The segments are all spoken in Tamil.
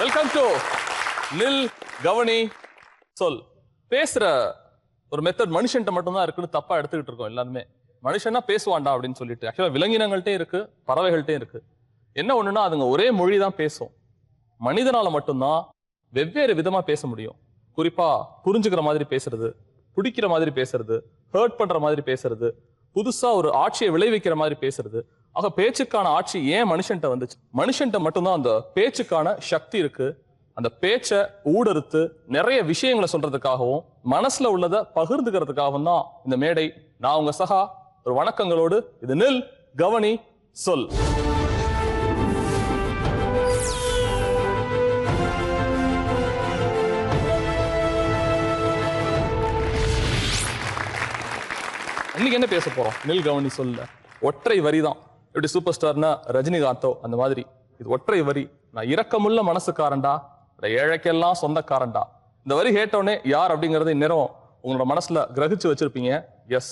வெல்கம் டு நில் கவனி சொல். பேசுற ஒரு மெத்தட் மனுஷன்ட்ட மட்டும்தான் இருக்குன்னு தப்பா எடுத்துக்கிட்டு இருக்கோம் எல்லாருமே. மனுஷனா பேசுவான்டா அப்படின்னு சொல்லிட்டு. ஆக்சுவலா விலங்கினங்கள்ட்டே இருக்கு, பறவைகள்ட்டே இருக்கு. என்ன ஒண்ணுன்னா அதுங்க ஒரே மொழி தான் பேசும். மனிதனால மட்டும்தான் வெவ்வேறு விதமா பேச முடியும். குறிப்பா புரிஞ்சுக்கிற மாதிரி பேசுறது, பிடிக்கிற மாதிரி பேசுறது, ஹர்ட் பண்ற மாதிரி பேசுறது, புதுசா ஒரு ஆட்சியை விளைவிக்கிற மாதிரி பேசுறது. ஆக பேச்சுக்கான ஆட்சி ஏன் மனுஷன்ட்ட வந்துச்சு? மனுஷன்ட்ட மட்டும்தான் அந்த பேச்சுக்கான சக்தி இருக்கு. அந்த பேச்சை ஊடறுத்து நிறைய விஷயங்களை சொல்றதுக்காகவும் மனசுல உள்ளதை பகிர்ந்துக்கிறதுக்காகவும் தான் இந்த மேடை. நான் உங்க சகா ஒரு வணக்கங்களோடு இது நில் கவனி சொல். இன்னைக்கு என்ன பேச போறோம்? நில் கவனி சொல்ல ஒற்றை வரி தான். எப்படி சூப்பர் ஸ்டார்னா ரஜினிகாந்தோ அந்த மாதிரி இது ஒற்றை வரி. நான் இரக்கமுள்ள மனசுக்காரன்டா, ஏழைக்கெல்லாம் சொந்தக்காரன்டா. இந்த வரி கேட்டோடனே யார் அப்படிங்கறது இந்நேரம் உங்களோட மனசுல கிரகிச்சு வச்சிருப்பீங்க. Yes,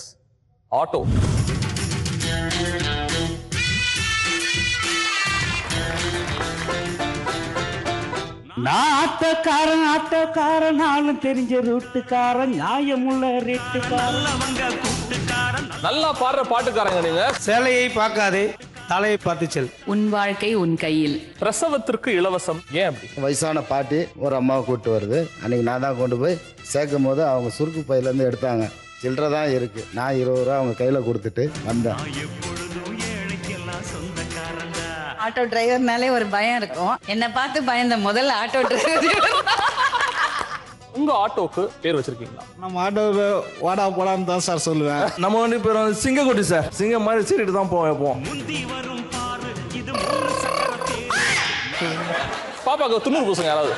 auto. நான் ஆட்டோக்காரன் நானும் தெரிஞ்ச ரூட்டுக்காரன், நியாயமுள்ள ரேட்டுக்காரன். நல்லா பாடுற பாட்டுக்காரங்க நீங்க. சேலையை பார்க்காதே தலையை பார்த்து செல். உன் வாழ்க்கை உன் கையில். பிரசவத்திற்கு இலவசம் ஏன் அப்படி? வயசான பாட்டி ஒரு அம்மாவை கூப்பிட்டு வருது. அன்னைக்கு நான் தான் கொண்டு போய் சேர்க்கும் போது அவங்க சுருக்கு பையிலேருந்து எடுத்தாங்க. சில்லறை தான் இருக்கு. நான் 20 ரூபா அவங்க கையில் கொடுத்துட்டு வந்தேன். ஆட்டோ டிரைவர்னாலே ஒரு பயம் இருக்கும். என்னை பார்த்து பயந்த முதல்ல ஆட்டோ டிரைவர். உங்க ஆட்டோக்கு பேர் வச்சிருக்கீங்களா? நம்ம ஆட்டோ வாடா போடான்னு தான் சார் சொல்லுவேன். நம்ம வந்து பேர் வந்து சிங்கக்குட்டி சார். சிங்கம் மாதிரி சீரிட்டு தான் போவோம். பாப்பாக்கு துண்ணூறு பூசுங்க யாராவது.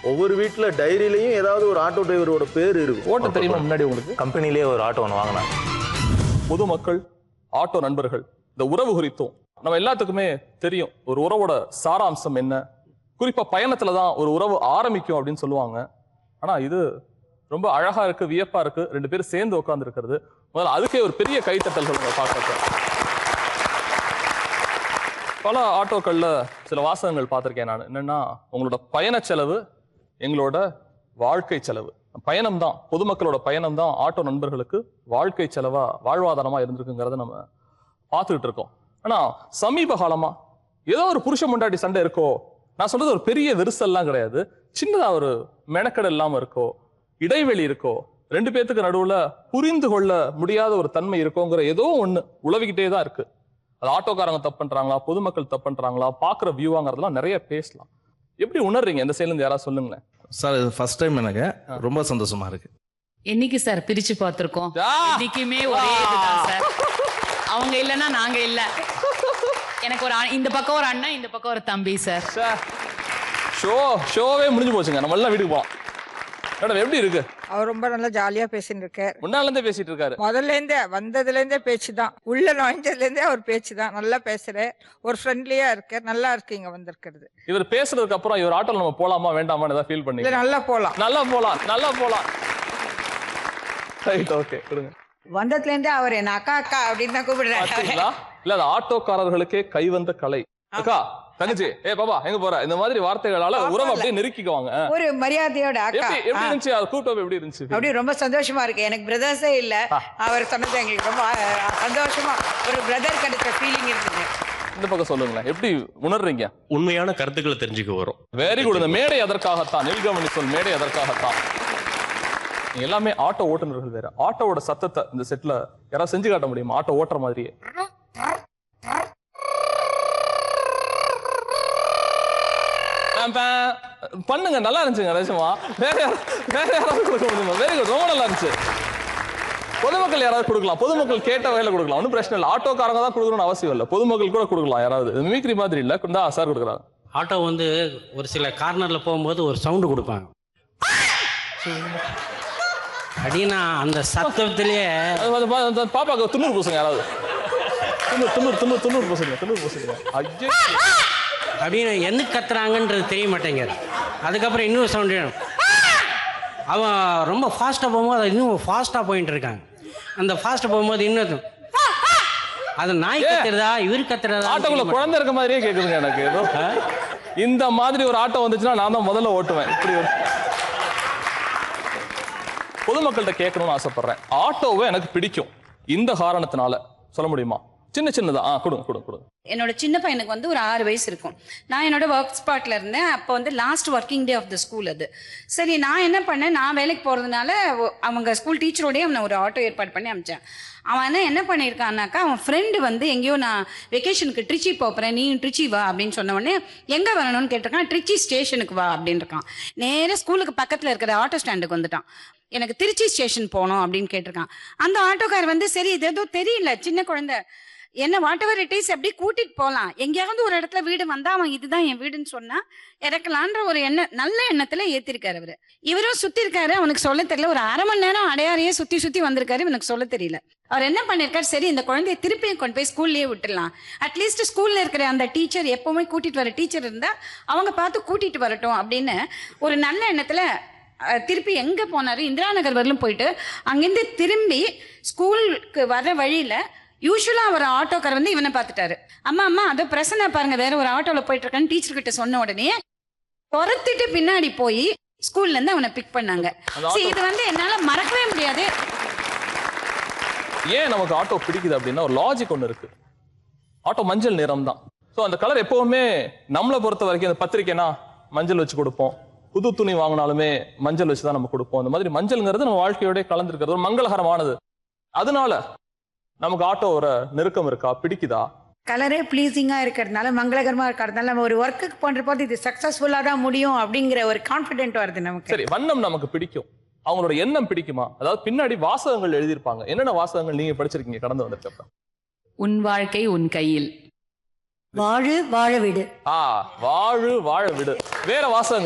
ஒவ்வொரு வீட்டுல டைரியிலையும் ஏதாவது ஒரு ஆட்டோ டிரைவரோட பேர் இருக்கு. ஓட்ட தெரியுமா முன்னாடி உங்களுக்கு? கம்பெனிலேயே ஒரு ஆட்டோ ஒன்று வாங்கினாங்க. பொதுமக்கள், ஆட்டோ நண்பர்கள், இந்த உறவு குறித்தும் நம்ம எல்லாத்துக்குமே தெரியும் ஒரு உறவோட சாராம்சம் என்ன. குறிப்பா பயணத்துல தான் ஒரு உறவு ஆரம்பிக்கும் அப்படின்னு சொல்லுவாங்க. ஆனா இது ரொம்ப அழகா இருக்கு, வியப்பா இருக்கு. 2 பேரும் சேர்ந்து உட்கார்ந்து இருக்கிறது. முதல்ல அதுக்கே ஒரு பெரிய கைத்தட்டல் சொல்லுங்க பார்க்க. பல ஆட்டோக்கள்ல சில வாசகங்கள் பார்த்திருக்கேன் நான். என்னன்னா, உங்களோட பயண செலவு எங்களோட வாழ்க்கை செலவு. பயணம் தான், பொதுமக்களோட பயணம் தான் ஆட்டோ நண்பர்களுக்கு வாழ்க்கை செலவா, வாழ்வாதாரமா இருந்திருக்குங்கிறத நம்ம பார்த்துக்கிட்டு இருக்கோம். ஆனா சமீப காலமா ஏதோ ஒரு புருஷ முண்டாட்டி சண்டை இருக்கோ, நான் சொல்றது ஒரு பெரிய விரிசல்லாம் கிடையாது, சின்னதா ஒரு மெனக்கடல் இல்லாம இருக்கோ, இடைவெளி இருக்கோ, 2 பேத்துக்கு நடுவுல புரிந்து கொள்ள முடியாத ஒரு தன்மை இருக்கோங்கிற ஏதோ ஒண்ணு உழவிக்கிட்டே தான் இருக்கு. அது ஆட்டோக்காரங்க தப்பு பண்றாங்களா, பொதுமக்கள் தப்பு பண்றாங்களா, பாக்குற வியூவாங்கிறதுலாம் நிறைய பேசலாம். எப்படி உணர்றீங்க? இந்த சைட்ல இருந்து யாராவது சொல்லுங்களேன். சார் இது ஃபர்ஸ்ட் டைம் எனக்கு ரொம்ப சந்தோஷமா இருக்கு. என்னைக்கு சார் பிரிச்சு பார்த்திருக்கோம்? இன்னைக்குமே ஒரே இதுதான் சார். அவங்க இல்லைன்னா நாங்க இல்ல. எனக்கு ஒரு இந்த பக்கம் ஒரு அண்ணன், இந்த பக்கம் ஒரு தம்பி சார். ஷோவே முடிஞ்சு போச்சுங்க. நம்ம எல்லாம் வீட்டுக்கு போலாம். மேடம் எப்படி இருக்கு? அவர் ரொம்ப நல்லா ஜாலியா பேசிட்டு இருக்காரு. முன்னால இருந்தே பேசிட்டு இருக்காரு. முதல்ல இருந்தே வந்ததுல இருந்தே பேச்சு தான். உள்ள நுழைஞ்சதுல இருந்தே அவர் பேச்சு தான். நல்லா பேசுறாரு, ஒரு ஃப்ரெண்ட்லியா இருக்காரு. நல்லா இருக்கு இங்க வந்திருக்கிறது. இவர் பேசுறதுக்கு அப்புறம் இவர் ஆட்டோல நம்ம போலாமா வேண்டாமான்னு ஏதாவது ஃபீல் பண்ணி? நல்லா போலாம், நல்லா போலாம், நல்லா போலாம். ரைட், ஓகே, கொடுங்க. வந்ததுல இருந்தே அவர் என்ன அக்கா அக்கா அப்படின்னு தான் கூப்பிடுறாரு. இல்ல அது ஆட்டோக்காரர்களுக்கே கை வந்த கலை. அக்கா, தங்கச்சி, பாபா எங்க போற, இந்த மாதிரி வார்த்தைகளால உறவு அப்படியே நெருக்கிக்குவாங்க. ஒரு மரியாதையோட அக்கா. எப்படி இருந்துச்சு கூட்டம்? எப்படி இருந்துச்சு? அப்படியே ரொம்ப சந்தோஷமா இருக்கு. எனக்கு பிரதர்ஸே இல்ல. அவர் சொன்னது எங்களுக்கு ரொம்ப சந்தோஷமா, ஒரு பிரதர் கிடைச்ச ஃபீலிங் இருக்குது. இந்த பக்கம் சொல்லுங்களேன், எப்படி உணர்றீங்க? உண்மையான கருத்துக்களை தெரிஞ்சுக்க வரும். Very good. இந்த மேடை அதற்காகத்தான், நில்கவனி சொல் மேடை அதற்காகத்தான். எல்லாமே ஆட்டோ ஓட்டுநர்கள் வேற. ஆட்டோவோட சத்தத்தை இந்த செட்ல யாராவது செஞ்சு காட்ட முடியுமா? ஆட்டோ ஓட்டுற மாதிரியே பண்ணுங்க. நல்லா இருந்துச்சுங்க. நிஜமா வேற யாராவது கொடுக்க முடியுமா? வெரி குட், ரொம்ப நல்லா இருந்துச்சு. பொதுமக்கள் யாராவது கொடுக்கலாம். பொதுமக்கள் கேட்ட வகையில கொடுக்கலாம், ஒன்றும் பிரச்சனை இல்லை. ஆட்டோக்காரங்க தான் கொடுக்கணும்னு அவசியம் இல்லை, பொதுமக்கள் கூட கொடுக்கலாம். யாராவது மிமிக்ரி மாதிரி இல்லை, சார் கொடுக்குறாங்க. ஆட்டோ வந்து ஒரு சில கார்னர்ல போகும்போது ஒரு சவுண்டு கொடுப்பாங்க. அப்படின்னா அந்த சத்தத்திலேயே பாப்பாக்கு துண்ணூறு பூசுங்க யாராவது. துண்ணூறு பூசுங்க. ஐயோ, அப்படின்னு என்ன கத்துறாங்கன்றது தெரிய மாட்டேங்குது. அதுக்கப்புறம் இன்னொரு சவுண்டு, அவன் ரொம்ப ஃபாஸ்ட்டாக போகும்போது அது இன்னும் ஃபாஸ்ட்டாக போயிட்டு இருக்காங்க. அந்த ஃபாஸ்ட்டாக போகும்போது இன்னொரு அது நாய் கத்துறதா இவர் கத்துறதா? ஆட்டோக்குள்ள குழந்தை இருக்க மாதிரியே கேக்குதுங்க எனக்கு. ஏதோ இந்த மாதிரி ஒரு ஆட்டோ வந்துச்சுன்னா நான் தான் முதல்ல ஓட்டுவேன். இப்படி பொதுமக்கள்கிட்ட கேட்கணும்னு ஆசைப்படுறேன். ஆட்டோவை எனக்கு பிடிக்கும் இந்த காரணத்தினால சொல்ல முடியுமா? சின்னதா கொடுங்க. என்னோட சின்ன பையனுக்கு வந்து ஒரு 6 வயசு இருக்கும். நான் என்னோட ஒர்க் ஸ்பாட்ல இருந்தேன். அப்போ வந்து last working day of the school அது. சரி, நான் என்ன பண்ணேன், நான் வேலைக்கு போகிறதுனால அவங்க ஸ்கூல் டீச்சரோடய அவனை ஒரு ஆட்டோ ஏற்பாடு பண்ணி அமிச்சேன். அவன் என்ன பண்ணியிருக்கான்னாக்கா, அவன் ஃப்ரெண்டு வந்து எங்கேயோ நான் வெக்கேஷனுக்கு ட்ரிச்சி போகிறேன், நீ ட்ரிச்சி வா அப்படின்னு சொன்ன உடனே எங்கே வரணும்னு கேட்டிருக்கான். ட்ரிச்சி ஸ்டேஷனுக்கு வா அப்படின்னு இருக்கான். நேராக ஸ்கூலுக்கு பக்கத்தில் இருக்கிற ஆட்டோ ஸ்டாண்டுக்கு வந்துட்டான். எனக்கு திருச்சி ஸ்டேஷன் போகணும் அப்படின்னு கேட்டிருக்கான். அந்த ஆட்டோக்கார் வந்து சரி இது ஏதோ தெரியல, சின்ன குழந்தை, என்ன வாட் எவர் இட் இஸ் எப்படி கூட்டிட்டு போகலாம், எங்கேயாவது ஒரு இடத்துல வீடு வந்தா அவன் இதுதான் என் வீடுன்னு சொன்னா இறக்கலான்ற ஒரு நல்ல எண்ணத்துல ஏத்திருக்காரு அவரு. இவரும் சுத்தி இருக்காரு, அவனுக்கு சொல்ல தெரியல. ஒரு 1/2 மணி நேரம் அடையாறையே சுத்தி வந்திருக்காரு, இவனுக்கு சொல்ல தெரியல. அவர் என்ன பண்ணிருக்காரு, சரி இந்த குழந்தைய திருப்பி கொண்டு போய் ஸ்கூல்லயே விட்டுடலாம், அட்லீஸ்ட் ஸ்கூல்ல இருக்கிற அந்த டீச்சர் எப்பவுமே கூட்டிட்டு வர டீச்சர் இருந்தா அவங்க பார்த்து கூட்டிட்டு வரட்டும் அப்படின்னு ஒரு நல்ல எண்ணத்துல திருப்பி எங்க போனாரு, இந்திரா நகர் வரலும் போயிட்டு அங்கிருந்து திரும்பி ஸ்கூலுக்கு வர வழியில யூஸ்வலா அவர் ஆட்டோக்கார் வந்து இவனை பார்த்துட்டாரு. அம்மா அதோ பிரசன்னா பாருங்க வேற ஒரு ஆட்டோல போயிட்டு இருக்கான்னு டீச்சர் கிட்ட சொன்ன உடனே துரத்திட்டு பின்னாடி போய் ஸ்கூல்ல இருந்து அவனை பிக் பண்ணாங்க. இது வந்து என்னால மறக்கவே முடியாது. ஏன் நமக்கு ஆட்டோ பிடிக்குது அப்படின்னா ஒரு லாஜிக் ஒன்று இருக்கு. ஆட்டோ மஞ்சள் நிறம் தான். ஸோ அந்த கலர் எப்பவுமே நம்மளை பொறுத்த வரைக்கும், அந்த பத்திரிக்கைனா மஞ்சள் வச்சு கொடுப்போம், புது துணி வாங்கினாலுமே மஞ்சள் வச்சு தான் நம்ம கொடுப்போம். அந்த மாதிரி மஞ்சள்ங்கிறது நம்ம வாழ்க்கையோட கலந்துருக்கிறது, ஒரு மங்களகரமானது. அதனால நமக்கு ஆட்டோ ஒரு நெருக்கம் இருக்கா, பிடிக்குதா? கலரே ப்ளீசிங்கா இருக்கிறதுனால, மங்களகரமா இருக்கிறதுனால நம்ம ஒரு ஒர்க்குக்கு பண்ற போது இது சக்சஸ்ஃபுல்லா தான் முடியும் அப்படிங்கிற ஒரு கான்ஃபிடென்ட் வருது நமக்கு. சரி, வண்ணம் நமக்கு பிடிக்கும், அவங்களோட எண்ணம் பிடிக்குமா? அதாவது பின்னாடி வாசகங்கள் எழுதியிருப்பாங்க. என்னென்ன வாசகங்கள் நீங்க படிச்சிருக்கீங்க கடந்து வந்திருக்கப்ப? உன் வாழ்க்கை உன் கையில், வாழு வாழ விடு. வாழு வாழ விடு. வேற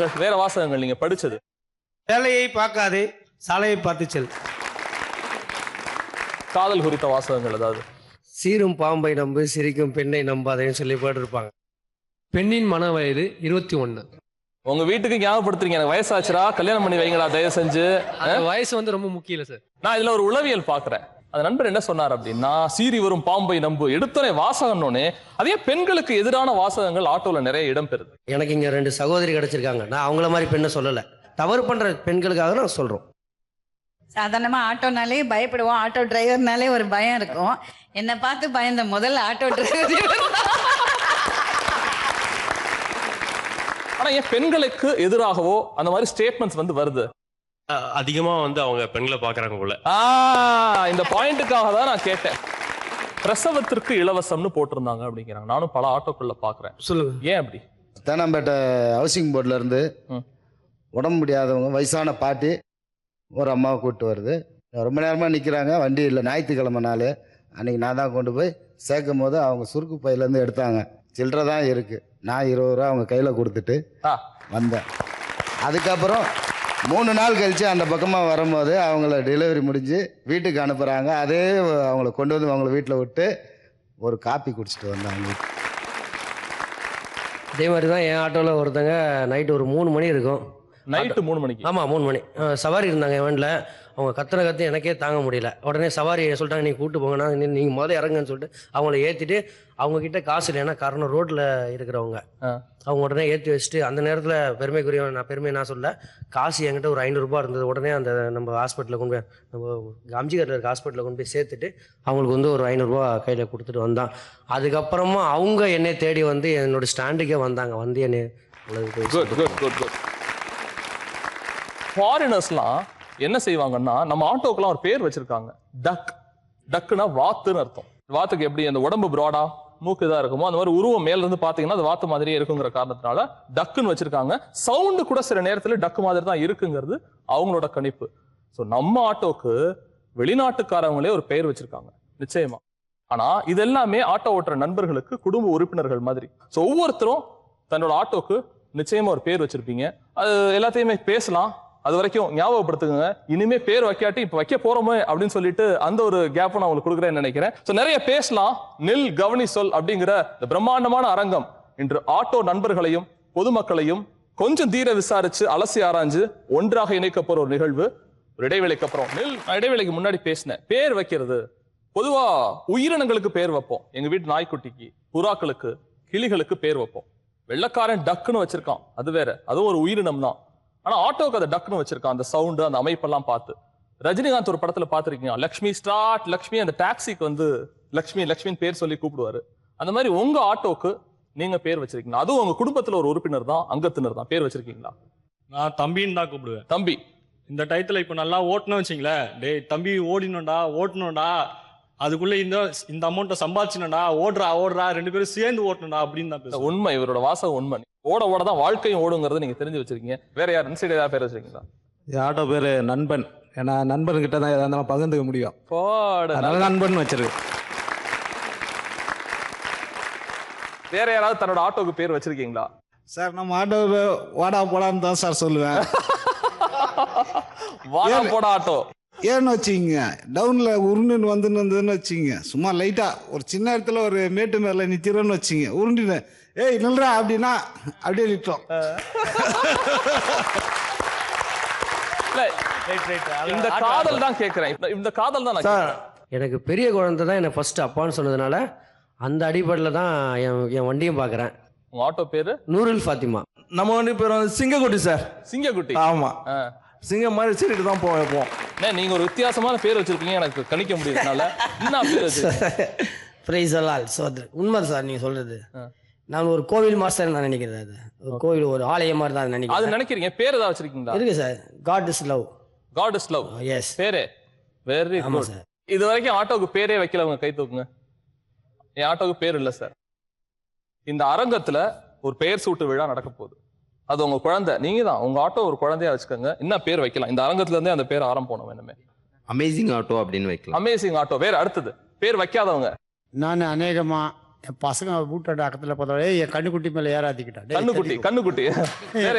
வாசகங்கள் நீங்க படிச்சது? வேலையை பார்க்காதே, சாலையை பார்த்து செல். காதல் குறித்த வாசகங்கள் ஏதாவது? சீரும் பாம்பை நம்பு, சிரிக்கும் பெண்ணை நம்பாதேன்னு சொல்லி போட்டிருப்பாங்க. பெண்ணின் மன வயது 21. உங்க வீட்டுக்கு ஞாபகப்படுத்துறீங்க, எனக்கு வயசாச்சுரா, கல்யாணம் பண்ணி வைங்களா தயவு செஞ்சு. வயசு வந்து ரொம்ப முக்கியம் இல்ல சார். நான் இதுல ஒரு உளவியல் பாக்குறேன். அந்த நண்பர் என்ன சொன்னார் அப்படின்னா, சீறி வரும் பாம்பை நம்பு, எடுத்தோனே வாசகம்னோடனே அதே பெண்களுக்கு எதிரான வாசகங்கள் ஆட்டோல நிறைய இடம் பெறுது. எனக்கு இங்க 2 சகோதரி கிடைச்சிருக்காங்க. நான் அவங்கள மாதிரி பெண்ணை சொல்லல, தவறு பண்ற பெண்களுக்காக நான் சொல்றோம். சாதாரணமா ஆட்டோனாலே பயப்படுவோம், ஆட்டோ டிரைவர்னாலே ஒரு பயம் இருக்கும். என்னை பார்த்து பயந்த முதல்ல ஆட்டோ டிரைவர். ஆனா ஏன் பெண்களுக்கு எதிராகவோ அந்த மாதிரி ஸ்டேட்மெண்ட்ஸ் வந்து வருது? அதிகமா வந்து அவங்க பெண்களை பாக்குறாங்க போல. இந்த பாயிண்ட்டுக்காக தான் நான் கேட்டேன். பிரசவத்திற்கு இலவசம்னு போட்டிருந்தாங்க அப்படிங்கிறாங்க. நானும் பல ஆட்டோக்குள்ள பாக்குறேன். சொல்லுங்க, ஏன் அப்படி? தேனாம்பேட்டை ஹவுசிங் போர்டில் இருந்து உடம்பு முடியாதவங்க, வயசான பாட்டி ஒரு அம்மாவை கூப்பிட்டு வருது. ரொம்ப நேரமாக நிற்கிறாங்க, வண்டி இல்லை, ஞாயிற்றுக்கிழமை நாள். அன்றைக்கி நான் தான் கொண்டு போய் சேர்க்கும் போது அவங்க சுருக்கு பையிலேருந்து எடுத்தாங்க. சில்லறை தான் இருக்குது. நான் 20 ரூபா அவங்க கையில் கொடுத்துட்டு வந்தேன். அதுக்கப்புறம் 3 நாள் கழித்து அந்த பக்கமாக வரும்போது அவங்கள டெலிவரி முடிஞ்சு வீட்டுக்கு அனுப்புகிறாங்க. அதே அவங்கள கொண்டு வந்து அவங்கள வீட்டில் விட்டு ஒரு காப்பி குடிச்சிட்டு வந்தாங்க. அதே மாதிரி தான் என் ஆட்டோவில் ஒருத்தங்க நைட்டு ஒரு 3 மணி இருக்கும். நைட்டு 3 மணிக்கு? ஆமாம், 3 மணி. சவாரி இருந்தாங்க என் வண்டியில். அவங்க கத்து எனக்கே தாங்க முடியல. உடனே சவாரி சொல்லிட்டாங்க, நீங்கள் கூப்பிட்டு போங்கன்னா நீங்கள் முதல்ல இறங்குன்னு சொல்லிட்டு அவங்கள ஏற்றிட்டு, அவங்கக்கிட்ட காசு இல்லை, ஏன்னா காரணம் ரோட்டில் இருக்கிறவங்க. அவங்க உடனே ஏற்றி வச்சுட்டு, அந்த நேரத்தில் பெருமை நான் சொல்ல, காசு என்கிட்ட ஒரு 500 ரூபா இருந்தது. உடனே அந்த நம்ம ஹாஸ்பிட்டலில் கொண்டு போய், நம்ம அம்ஜிகரில் இருக்க ஹாஸ்பிட்டலில் கொண்டு போய் சேர்த்துட்டு அவங்களுக்கு வந்து ஒரு 500 ரூபா கையில் கொடுத்துட்டு வந்தான். அதுக்கப்புறமா அவங்க என்னை தேடி வந்து என்னோட ஸ்டாண்டுக்கே வந்தாங்க. வந்து என்னை ஃபாரினர்ஸ்லாம் என்ன செய்வாங்கன்னா, நம்ம ஆட்டோக்கெல்லாம் ஒரு பேர் வச்சிருக்காங்க, டக்குனா வாத்துன்னு அர்த்தம். வாத்துக்கு எப்படி அந்த உடம்பு ப்ராடா மூக்கு இதா இருக்குமோ அந்த மாதிரி உருவம் மேல இருந்து பாத்தீங்கன்னா அது வாத்து மாதிரியே இருக்குங்கிற காரணத்தினால டக்குன்னு வச்சிருக்காங்க. சவுண்டு கூட சில நேரத்துல டக்கு மாதிரி தான் இருக்குங்கிறது அவங்களோட கணிப்பு. ஸோ நம்ம ஆட்டோக்கு வெளிநாட்டுக்காரவங்களே ஒரு பெயர் வச்சிருக்காங்க நிச்சயமா. ஆனா இது எல்லாமே ஆட்டோ ஓட்டுற நண்பர்களுக்கு குடும்ப உறுப்பினர்கள் மாதிரி. ஸோ ஒவ்வொருத்தரும் தன்னோட ஆட்டோக்கு நிச்சயமா ஒரு பேர் வச்சிருப்பீங்க. அது எல்லாத்தையுமே பேசலாம். அது வரைக்கும் ஞாபகப்படுத்துங்க. இனிமே பேர் வைக்காட்டி இப்ப வைக்க போறோமே அப்படின்னு சொல்லிட்டு அந்த ஒரு கேப் நான் உங்களுக்கு கொடுக்குறேன்னு நினைக்கிறேன். சோ நிறைய பேசலாம். நில் கவனி சொல் அப்படிங்கிற இந்த பிரம்மாண்டமான அரங்கம் இன்று ஆட்டோ நண்பர்களையும் பொதுமக்களையும் கொஞ்சம் தீர விசாரிச்சு அலசி ஆராய்ஞ்சு ஒன்றாக இணைக்க போற ஒரு நிகழ்வு. ஒரு இடைவேளைக்கு அப்புறம் இடைவேளைக்கு முன்னாடி பேசினேன், பேர் வைக்கிறது பொதுவா உயிரினங்களுக்கு பேர் வைப்போம். எங்க வீட்டு நாய்க்குட்டிக்கு, புறாக்களுக்கு, கிளிகளுக்கு பேர் வைப்போம். வெள்ளக்காரன் டக்குன்னு வச்சிருக்கான், அது வேற, அதுவும் ஒரு உயிரினம் தான். ஆனா ஆட்டோக்கு அதை டக்குன்னு வச்சிருக்கான், அந்த சவுண்டு, அந்த அமைப்பெல்லாம் பார்த்து. ரஜினிகாந்த் ஒரு படத்துல பாத்திருக்கீங்க, லக்ஷ்மி ஸ்டார்ட் லக்ஷ்மி, அந்த டாக்ஸிக்கு வந்து லக்ஷ்மி லக்ஷ்மின்னு பேர் சொல்லி கூப்பிடுவாரு. அந்த மாதிரி உங்க ஆட்டோக்கு நீங்க பேர் வச்சிருக்கீங்க, அதுவும் உங்க குடும்பத்துல ஒரு உறுப்பினர் தான், அங்கத்தினர் தான், பேர் வச்சிருக்கீங்களா? நான் தம்பின்னு தான் கூப்பிடுவேன். தம்பி. இந்த டயத்துல இப்ப நல்லா ஓட்டணும் வச்சிங்களேன், டேய் தம்பி ஓடினோண்டா ஓட்டணும்டா, அதுக்குள்ள இந்த அமௌண்ட்டை சம்பாதிச்சணும்டா, ஓடுறா 2 பேரும் சேர்ந்து ஓட்டணும்டா அப்படின்னு தான் பேசுவேன். உண்மை, இவரோட வாசகம் உண்மை. ஓட ஓட தான் வாழ்க்கையும் ஓடுங்கிறத நீங்க தெரிஞ்சு வச்சிருக்கீங்க. வேற யார் இன்சைட் ஏதாவது பேர் வச்சிருக்கீங்களா? ஆட்டோ பேரு நண்பன். ஏன்னா நண்பன்கிட்ட தான் எதா இருந்தாலும் பகிர்ந்துக்க முடியும், அதனால நண்பன் வச்சிருக்கு. வேற யாராவது தன்னோட ஆட்டோக்கு பேர் வச்சிருக்கீங்களா? சார் நம்ம ஆட்டோ வாடா போடான்னு தான் சார் சொல்லுவேன். வாடா போடா ஆட்டோ ஏன்னு வச்சுக்கிங்க, டவுன்ல உருண்டுன்னு வந்துன்னு வச்சுக்கிங்க, சும்மா லைட்டா ஒரு சின்ன இடத்துல ஒரு மேட்டு மேல நிக்கிறோன்னு வச்சுங்க, உருண்டின ஏய் நில்றா அப்படின்னா அப்படியே நிற்கும். இந்த காதல் தான் கேக்குறேன், இந்த காதல் தான் சார். எனக்கு பெரிய குழந்தை தான் என்னை ஃபர்ஸ்ட் அப்பான்னு சொன்னதுனால அந்த அடிப்படையில் தான் என் வண்டியும் பார்க்குறேன். உங்க ஆட்டோ பேரு? நூருல் ஃபாத்திமா. நம்ம வண்டி பேர் வந்து சிங்கக்குட்டி சார். சிங்கக்குட்டி? ஆமா, சிங்கம் மாதிரி சீட்டு தான் போவோம். நீங்க ஒரு வித்தியாசமான பேர் வச்சிருக்கீங்க, எனக்கு கணிக்க முடியறதுனால என்ன பேர் வச்சிருக்கீங்க? பிரைஸ் அல்லால் சோதர். உண்மை சார் நீங்க சொல்றது. நான் ஒரு கோவில் மாஸ்டர் நான் நினைக்கிறேன், அது ஒரு கோவில் ஒரு ஆலயம் மாதிரி தான் நினைக்கிறேன். அது நினைக்கிறீங்க? பேர் ஏதாவது வச்சிருக்கீங்களா? இருக்கு sir, God is love. God is love, yes பேரே வெரி குட். இது வரைக்கும் ஆட்டோக்கு பேரே வைக்கல, உங்க கை தூக்குங்க. என் ஆட்டோக்கு பேர் இல்ல சார். இந்த அரங்கத்துல ஒரு பெயர் சூட்டு விழா நடக்க போகுது, அது உங்க குழந்தை, நீங்க தான் உங்க ஆட்டோ ஒரு குழந்தையா வச்சுக்கோங்க. என்ன பேர் வைக்கலாம்? இந்த அரங்கத்துல இருந்தே அந்த பேர் ஆரம்பம் வேணுமே. அமேசிங் ஆட்டோ அப்படின்னு வைக்கலாம். Amazing auto. வேற அடுத்தது பேர் வைக்காதவங்க? நான் அநேகமா என் பசங்க வீட்டோட அக்கத்துல பார்த்தா என் கண்ணுக்குட்டி மேல ஏறாதிக்கிட்டா. கண்ணுக்குட்டி வேற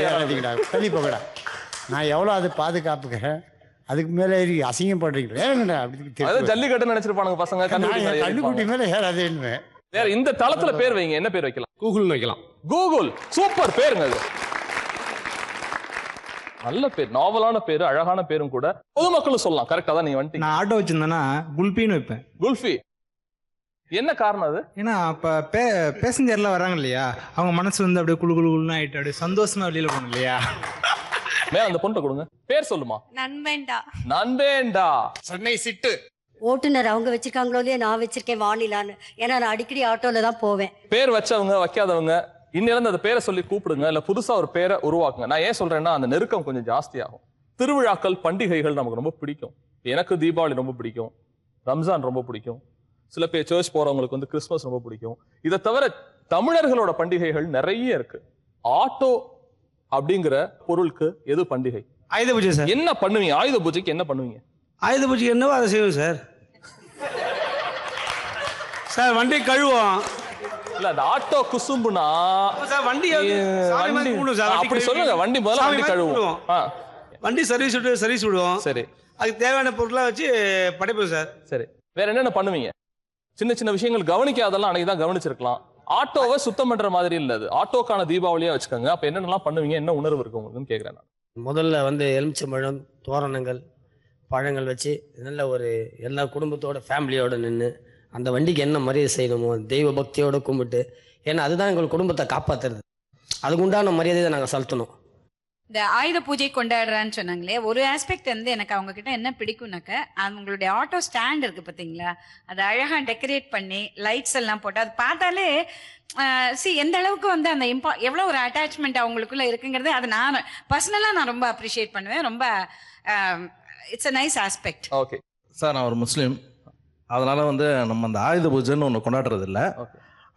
ஏறாதிக்கிட்டா, தள்ளி போகடா. நான் எவ்வளோ அது பாதுகாப்புக்கிறேன், அதுக்கு மேல ஏறி அசிங்கம் பண்றீங்க ஏறங்கடா அப்படி. ஜல்லிக்கட்டு நினைச்சிருப்பானுங்க பசங்க, கண்ணுக்குட்டி மேல ஏறாதேன்னு. வேற இந்த தளத்துல பேர் வைங்க, என்ன பேர் வைக்கலாம்? கூகுள்னு வைக்கலாம். கூகுள், சூப்பர் பேருங்க அது. நல்ல பேர், நாவலான பேரு, அழகான பேரும் கூட. பொதுமக்களும் சொல்லலாம். கரெக்டா தான் நீங்க வந்துட்டீங்க. நான் ஆட்டோ வச்சிருந்தேன்னா குல்பின்னு வைப்பேன். குல்ஃபி. என்ன காரணம் அது? ஏன்னா அப்ப பேசஞ்சர்லாம் வராங்க இல்லையா, அவங்க மனசு வந்து அப்படியே குழு குழுன்னு ஆயிட்டு அப்படியே சந்தோஷமா வெளியில போகணும் இல்லையா. மேல அந்த பொண்ணை கொடுங்க, பேர் சொல்லுமா. நண்பேண்டா. நண்பேண்டா. சென்னை சிட்டு. ஓட்டுநர் அவங்க வச்சிருக்காங்களோ இல்லையா, நான் வச்சிருக்கேன் வானிலான்னு. ஏன்னா நான் அடிக்கடி ஆட்டோல தான் போவேன். பேர் வச்சவங்க வைக்காதவங்க இன்னிலிருந்து அந்த பேரை சொல்லி கூப்பிடுங்க, இல்ல புதுசா ஒரு பேரை உருவாக்குங்க. நான் ஏன் சொல்றேன்னா அந்த நெருக்கம் கொஞ்சம் ஜாஸ்தி ஆகும். திருவிழாக்கள், பண்டிகைகள் நமக்கு ரொம்ப பிடிக்கும். எனக்கு தீபாவளி ரொம்ப பிடிக்கும், ரம்ஜான் ரொம்ப பிடிக்கும், சில பேர் சர்ச் போறவங்களுக்கு வந்து கிறிஸ்துமஸ் ரொம்ப பிடிக்கும். இதை தவிர தமிழர்களோட பண்டிகைகள் நிறைய இருக்கு. ஆட்டோ அப்படிங்கிற பொருளுக்கு எது பண்டிகை? ஆயுத பூஜை சார். என்ன பண்ணுவீங்க ஆயுத பூஜைக்கு? என்ன பண்ணுவீங்க ஆயுத பூஜைக்கு? என்னவோ அதை செய்வோம் சார். சார் வண்டி கழுவோம். இல்ல அந்த ஆட்டோ குசும்புனா வண்டி அப்படி சொல்லுங்க. வண்டி முதல்ல வண்டி கழுவோம், வண்டி சர்வீஸ் விடுவோம். சரி, அதுக்கு தேவையான பொருளா வச்சு படைப்போம் சார். சரி, வேற என்னென்ன பண்ணுவீங்க? சின்ன சின்ன விஷயங்கள் கவனிக்காதெல்லாம் அன்னைக்கு தான் கவனிச்சிருக்கலாம். ஆட்டோவை சுத்தம் பண்ற மாதிரி இல்ல, அது ஆட்டோக்கான தீபாவளியா வச்சுக்கோங்க. அப்ப என்னென்னலாம் பண்ணுவீங்க, என்ன உணர்வு இருக்கு உங்களுக்கு கேக்குறேன் நான். முதல்ல வந்து எலுமிச்சம்பழம், தோரணங்கள், பழங்கள் வச்சு நல்ல ஒரு எல்லா குடும்பத்தோட ஃபேமிலியோட நின்று அந்த வண்டிக்கு என்ன மரியாதை செய்யணுமோ தெய்வ பக்தியோட கும்பிட்டு, ஏன்னா அதுதான் எங்கள் குடும்பத்தை காப்பாற்றுறது. அதுக்குண்டான மரியாதையை நாங்கள் செலுத்தணும். இந்த ஆயுத பூஜை கொண்டாடுறான்னு சொன்னாங்களே, ஒரு ஆஸ்பெக்ட் வந்து எனக்கு அவங்க கிட்ட என்ன பிடிக்கும்னாக்க, அவங்களுடைய ஆட்டோ ஸ்டாண்ட் இருக்கு பார்த்தீங்களா, அதை அழகாக டெக்கரேட் பண்ணி லைட்ஸ் எல்லாம் போட்டு அது பார்த்தாலே எந்த அளவுக்கு வந்து அந்த எவ்வளோ ஒரு அட்டாச்மெண்ட் அவங்களுக்குள்ள இருக்குங்கிறது அதை நான் பர்சனலாக நான் ரொம்ப அப்ரிஷியேட் பண்ணுவேன். ரொம்ப it's a nice aspect. Okay sir, நான் ஒரு முஸ்லீம், அதனால வந்து நம்ம அந்த ஆயுத பூஜைன்னு ஒன்று கொண்டாடுறது இல்லை.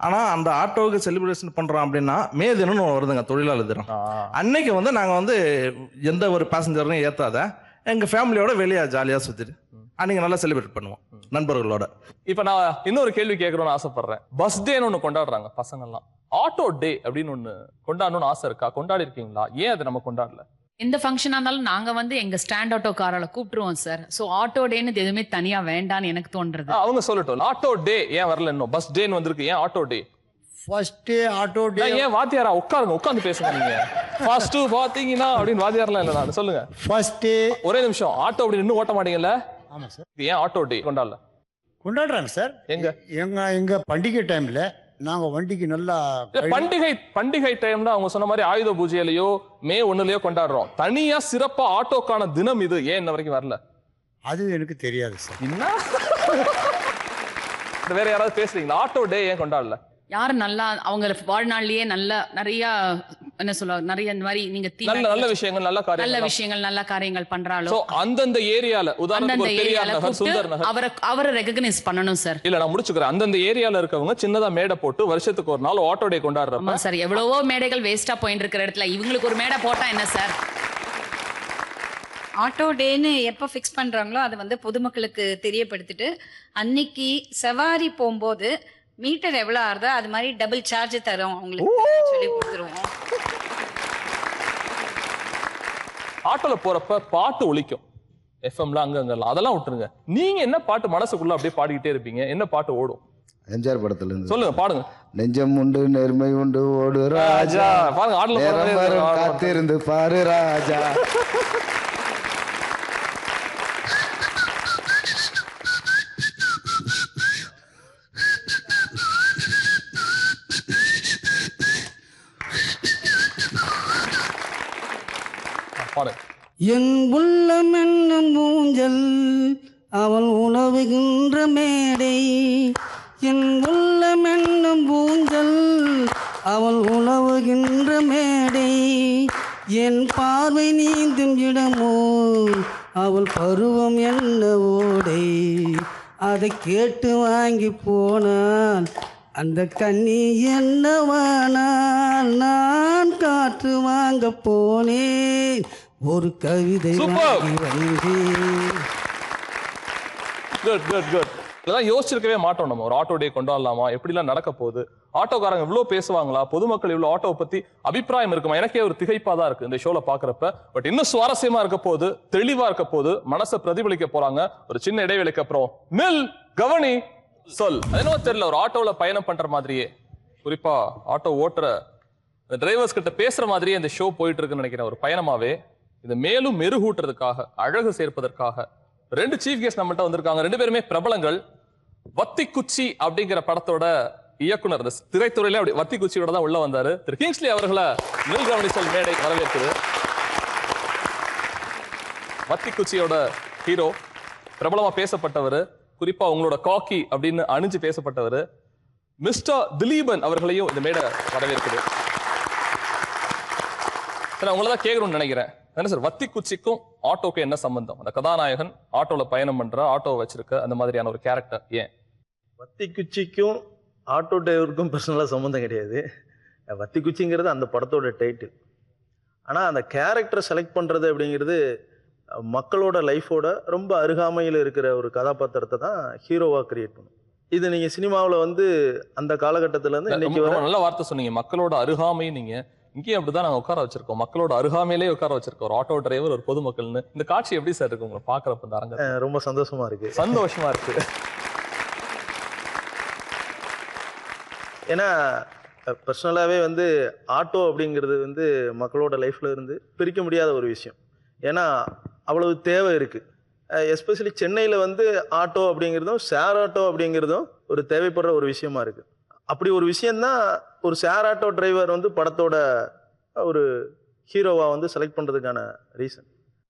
ஆனால் அந்த ஆட்டோவுக்கு செலிப்ரேஷன் பண்ணுறோம் அப்படின்னா மே தினம்னு வருதுங்க, தொழிலாளர் தினம். அன்னைக்கு வந்து நாங்கள் வந்து எந்த ஒரு பேசஞ்சரையும் ஏற்றாத எங்கள் ஃபேமிலியோட வெளியே ஜாலியாக சுற்றிட்டு அன்னைக்கு நல்லா செலிப்ரேட் பண்ணுவோம் நண்பர்களோட. இப்போ நான் இன்னொரு கேள்வி கேட்கணும்னு ஆசைப்படுறேன். பஸ் டேன்னு ஒன்று கொண்டாடுறாங்க பசங்கள்லாம், ஆட்டோ டே அப்படின்னு ஒன்று கொண்டாடணும்னு ஆசை இருக்கா? கொண்டாடி இருக்கீங்களா? ஏன் அதை நம்ம கொண்டாடல? எந்த ஃபங்க்ஷனா இருந்தாலும் நாங்க வந்து எங்க ஸ்டாண்ட் ஆட்டோ காரால கூப்பிட்டுருவோம் சார். சோ ஆட்டோ டேன்னு எதுவுமே தனியா வேண்டான்னு எனக்கு தோன்றது. அவங்க சொல்லட்டும், ஆட்டோ டே ஏன் வரல? இன்னும் பஸ் டேன்னு வந்திருக்கு, ஏன் ஆட்டோ டே? ஃபர்ஸ்ட் ஆட்டோ டே. ஏன் வாத்தியாரா உட்காருங்க, உட்கார்ந்து பேசுங்க. நீங்க ஃபர்ஸ்ட் பாத்தீங்கன்னா அப்படின்னு வாத்தியாரெல்லாம் இல்ல, நான் சொல்லுங்க. ஃபர்ஸ்ட் ஒரே நிமிஷம், ஆட்டோ அப்படி இன்னும் ஓட்ட மாட்டீங்கல்ல? ஆமா சார். ஏன் ஆட்டோ டே கொண்டாடல? கொண்டாடுறாங்க சார். எங்க எங்க பண்டிகை டைம்ல நாங்கள் வண்டிக்கு நல்லா பண்டிகை டைம்ல அவங்க சொன்ன மாதிரி ஆயுத பூஜையிலயோ மே 1லயோ கொண்டாடுறோம். தனியா சிறப்பா ஆட்டோக்கான தினம் இது ஏன் இன்ன வரைக்கும் வரல? அது எனக்கு தெரியாது சார். என்ன வேற யாராவது பேசுறீங்களா? ஆட்டோ டே ஏன் கொண்டாடல? யாரு நல்லா அவங்க வாழ்நாள்லயே நல்ல நிறைய என்ன சொல்ல நிறைய இந்த மாதிரி நீங்க நல்ல விஷயங்கள் நல்ல காரியங்கள் பண்றாலோ அந்தந்த ஏரியால உதாரணத்துக்கு ஒரு பெரியார் நகர், சுந்தர் நகர் அவரை ரெகக்னைஸ் பண்ணணும் சார். இல்ல நான் முடிச்சுக்கிறேன். அந்தந்த ஏரியால இருக்கவங்க சின்னதா மேடை போட்டு வருஷத்துக்கு ஒரு நாள் ஆட்டோ டே கொண்டாடுறப்ப சார் எவ்வளவோ மேடைகள் வேஸ்டா போயிட்டு இருக்கிற இடத்துல இவங்களுக்கு ஒரு மேடை போட்டா என்ன சார்? ஆட்டோ டேன்னு எப்போ ஃபிக்ஸ் பண்ணுறாங்களோ அதை வந்து பொதுமக்களுக்கு தெரியப்படுத்திட்டு அன்னைக்கு சவாரி போகும்போது மீட்டர் எவ்வளோ ஆறுதோ அது மாதிரி டபுள் சார்ஜ் தரோம் அவங்களுக்கு சொல்லி கொடுத்துருவோம். ஆட்டோல போறப்ப பாட்டு ஒலிக்கும், எஃப்எம்ல அங்கங்கெல்லாம், அதெல்லாம் விட்டுருங்க. நீங்க என்ன பாட்டு மனசுக்குள்ள அப்படியே பாடிக்கிட்டே இருப்பீங்க? என்ன பாட்டு ஓடும்? எம்ஜிஆர் படத்துல இருந்து சொல்லுங்க, பாடுங்க. நெஞ்சம் உண்டு நேர்மை உண்டு ஓடு ராஜா, பாருங்க ஆடல காத்திருந்து பாரு ராஜா. என் உள்ளம் என்னும் ஊஞ்சல் அவள் உணவுகின்ற மேடை, என் உள்ளம் என்னும் ஊஞ்சல் அவள் உணவுகின்ற மேடை, என் பார்வை நீந்தும் இடமோ அவள் பருவம் என்ன ஓடை, அதை கேட்டு வாங்கி போனான் அந்த கண்ணி என்னவானால், நான் காற்று வாங்க போனேன் ஒரு கவிதை வாங்கி வந்தேன். Good good good. இதெல்லாம் யோசிச்சிருக்கவே மாட்டோம் நம்ம. ஒரு ஆட்டோ டே கொண்டாடலாமா, எப்படிலாம் நடக்க போகுது, ஆட்டோக்காரங்க இவ்வளவு பேசுவாங்களா, பொதுமக்கள் இவ்வளவு ஆட்டோவை பத்தி அபிப்பிராயம் இருக்குமா? எனக்கே ஒரு திகைப்பா தான் இருக்கு இந்த ஷோல பாக்குறப்ப. பட் இன்னும் சுவாரஸ்யமா இருக்க போது, தெளிவா இருக்க போது, மனசை பிரதிபலிக்க போறாங்க. ஒரு சின்ன இடைவெளிக்கு அப்புறம் நில் கவனி சொல். அதனோ தெரியல, ஒரு ஆட்டோல பயணம் பண்ற மாதிரியே, குறிப்பா ஆட்டோ ஓட்டுற டிரைவர்ஸ் கிட்ட பேசுற மாதிரியே இந்த ஷோ போயிட்டு இருக்குன்னு நினைக்கிறேன். ஒரு பயணமாவே இதை மேலும் மெருகூட்டுறதுக்காக, அழகு சேர்ப்பதற்காக 2 சீஃப் கெஸ்ட் நம்மகிட்ட வந்திருக்காங்க. 2 பேருமே பிரபலங்கள். வத்திக்குச்சி அப்படிங்கிற படத்தோட இயக்குனர், இந்த திரைத்துறையில அப்படி வத்திக்குச்சியோட தான் உள்ள வந்தாரு. திரு கிங்ஸ்லி அவர்களை நில் கவனி சொல் மேடை வரவேற்குது. வத்திக்குச்சியோட ஹீரோ, பிரபலமா பேசப்பட்டவர், குறிப்பா உங்களோட காக்கி அப்படின்னு அணிஞ்சு பேசப்பட்டவர் மிஸ்டர் திலீபன் அவர்களையும் இந்த மேடை வரவேற்குது. உங்களதான் கேட்கணும்னு நினைக்கிறேன். என்ன சார், வத்திக்குச்சிக்கும் ஆட்டோக்கு என்ன சம்பந்தம்? அந்த கதாநாயகன் ஆட்டோல பயணம் பண்ற, ஆட்டோ வச்சிருக்க அந்த மாதிரியான ஒரு கேரக்டர் ஏன்? வத்திக்குச்சிக்கும் ஆட்டோ டிரைவருக்கும் பர்சனலாக சம்மந்தம் கிடையாது. வத்திக்குச்சிங்கிறது அந்த படத்தோட டைட்டில். ஆனால் அந்த கேரக்டரை செலக்ட் பண்ணுறது அப்படிங்கிறது மக்களோட லைஃபோட ரொம்ப அருகாமையில் இருக்கிற ஒரு கதாபாத்திரத்தை தான் ஹீரோவாக கிரியேட் பண்ணும். இது நீங்கள் சினிமாவில் வந்து அந்த காலகட்டத்திலேருந்து இன்னைக்கு வர நல்ல வார்த்தை சொன்னீங்க. மக்களோட அருகாமை. நீங்க இங்கேயும் அப்படிதான் நாங்கள் உட்கார வச்சிருக்கோம், மக்களோட அருகாமையிலே உட்கார வச்சிருக்கோம். ஒரு ஆட்டோ டிரைவர், ஒரு பொதுமக்கள்னு. இந்த காட்சி எப்படி சார் இருக்கு உங்களை பாக்குறப்ப? இந்த அரங்க ரொம்ப சந்தோஷமா இருக்கு. சந்தோஷமா இருக்கு. ஏன்னா பர்சனலாகவே வந்து ஆட்டோ அப்படிங்கிறது வந்து மக்களோட லைஃப்ல இருந்து பிரிக்க முடியாத ஒரு விஷயம். ஏன்னா அவ்வளவு தேவை இருக்கு. எஸ்பெஷலி சென்னையில் வந்து ஆட்டோ அப்படிங்கிறதும் ஷேர் ஆட்டோ அப்படிங்கிறதும் ஒரு தேவைப்படுற ஒரு விஷயமா இருக்கு. அப்படி ஒரு விஷயந்தான் ஒரு ஷேர் ஆட்டோ டிரைவர் வந்து படத்தோட ஒரு ஹீரோவா வந்து செலக்ட் பண்றதுக்கான ரீசன்.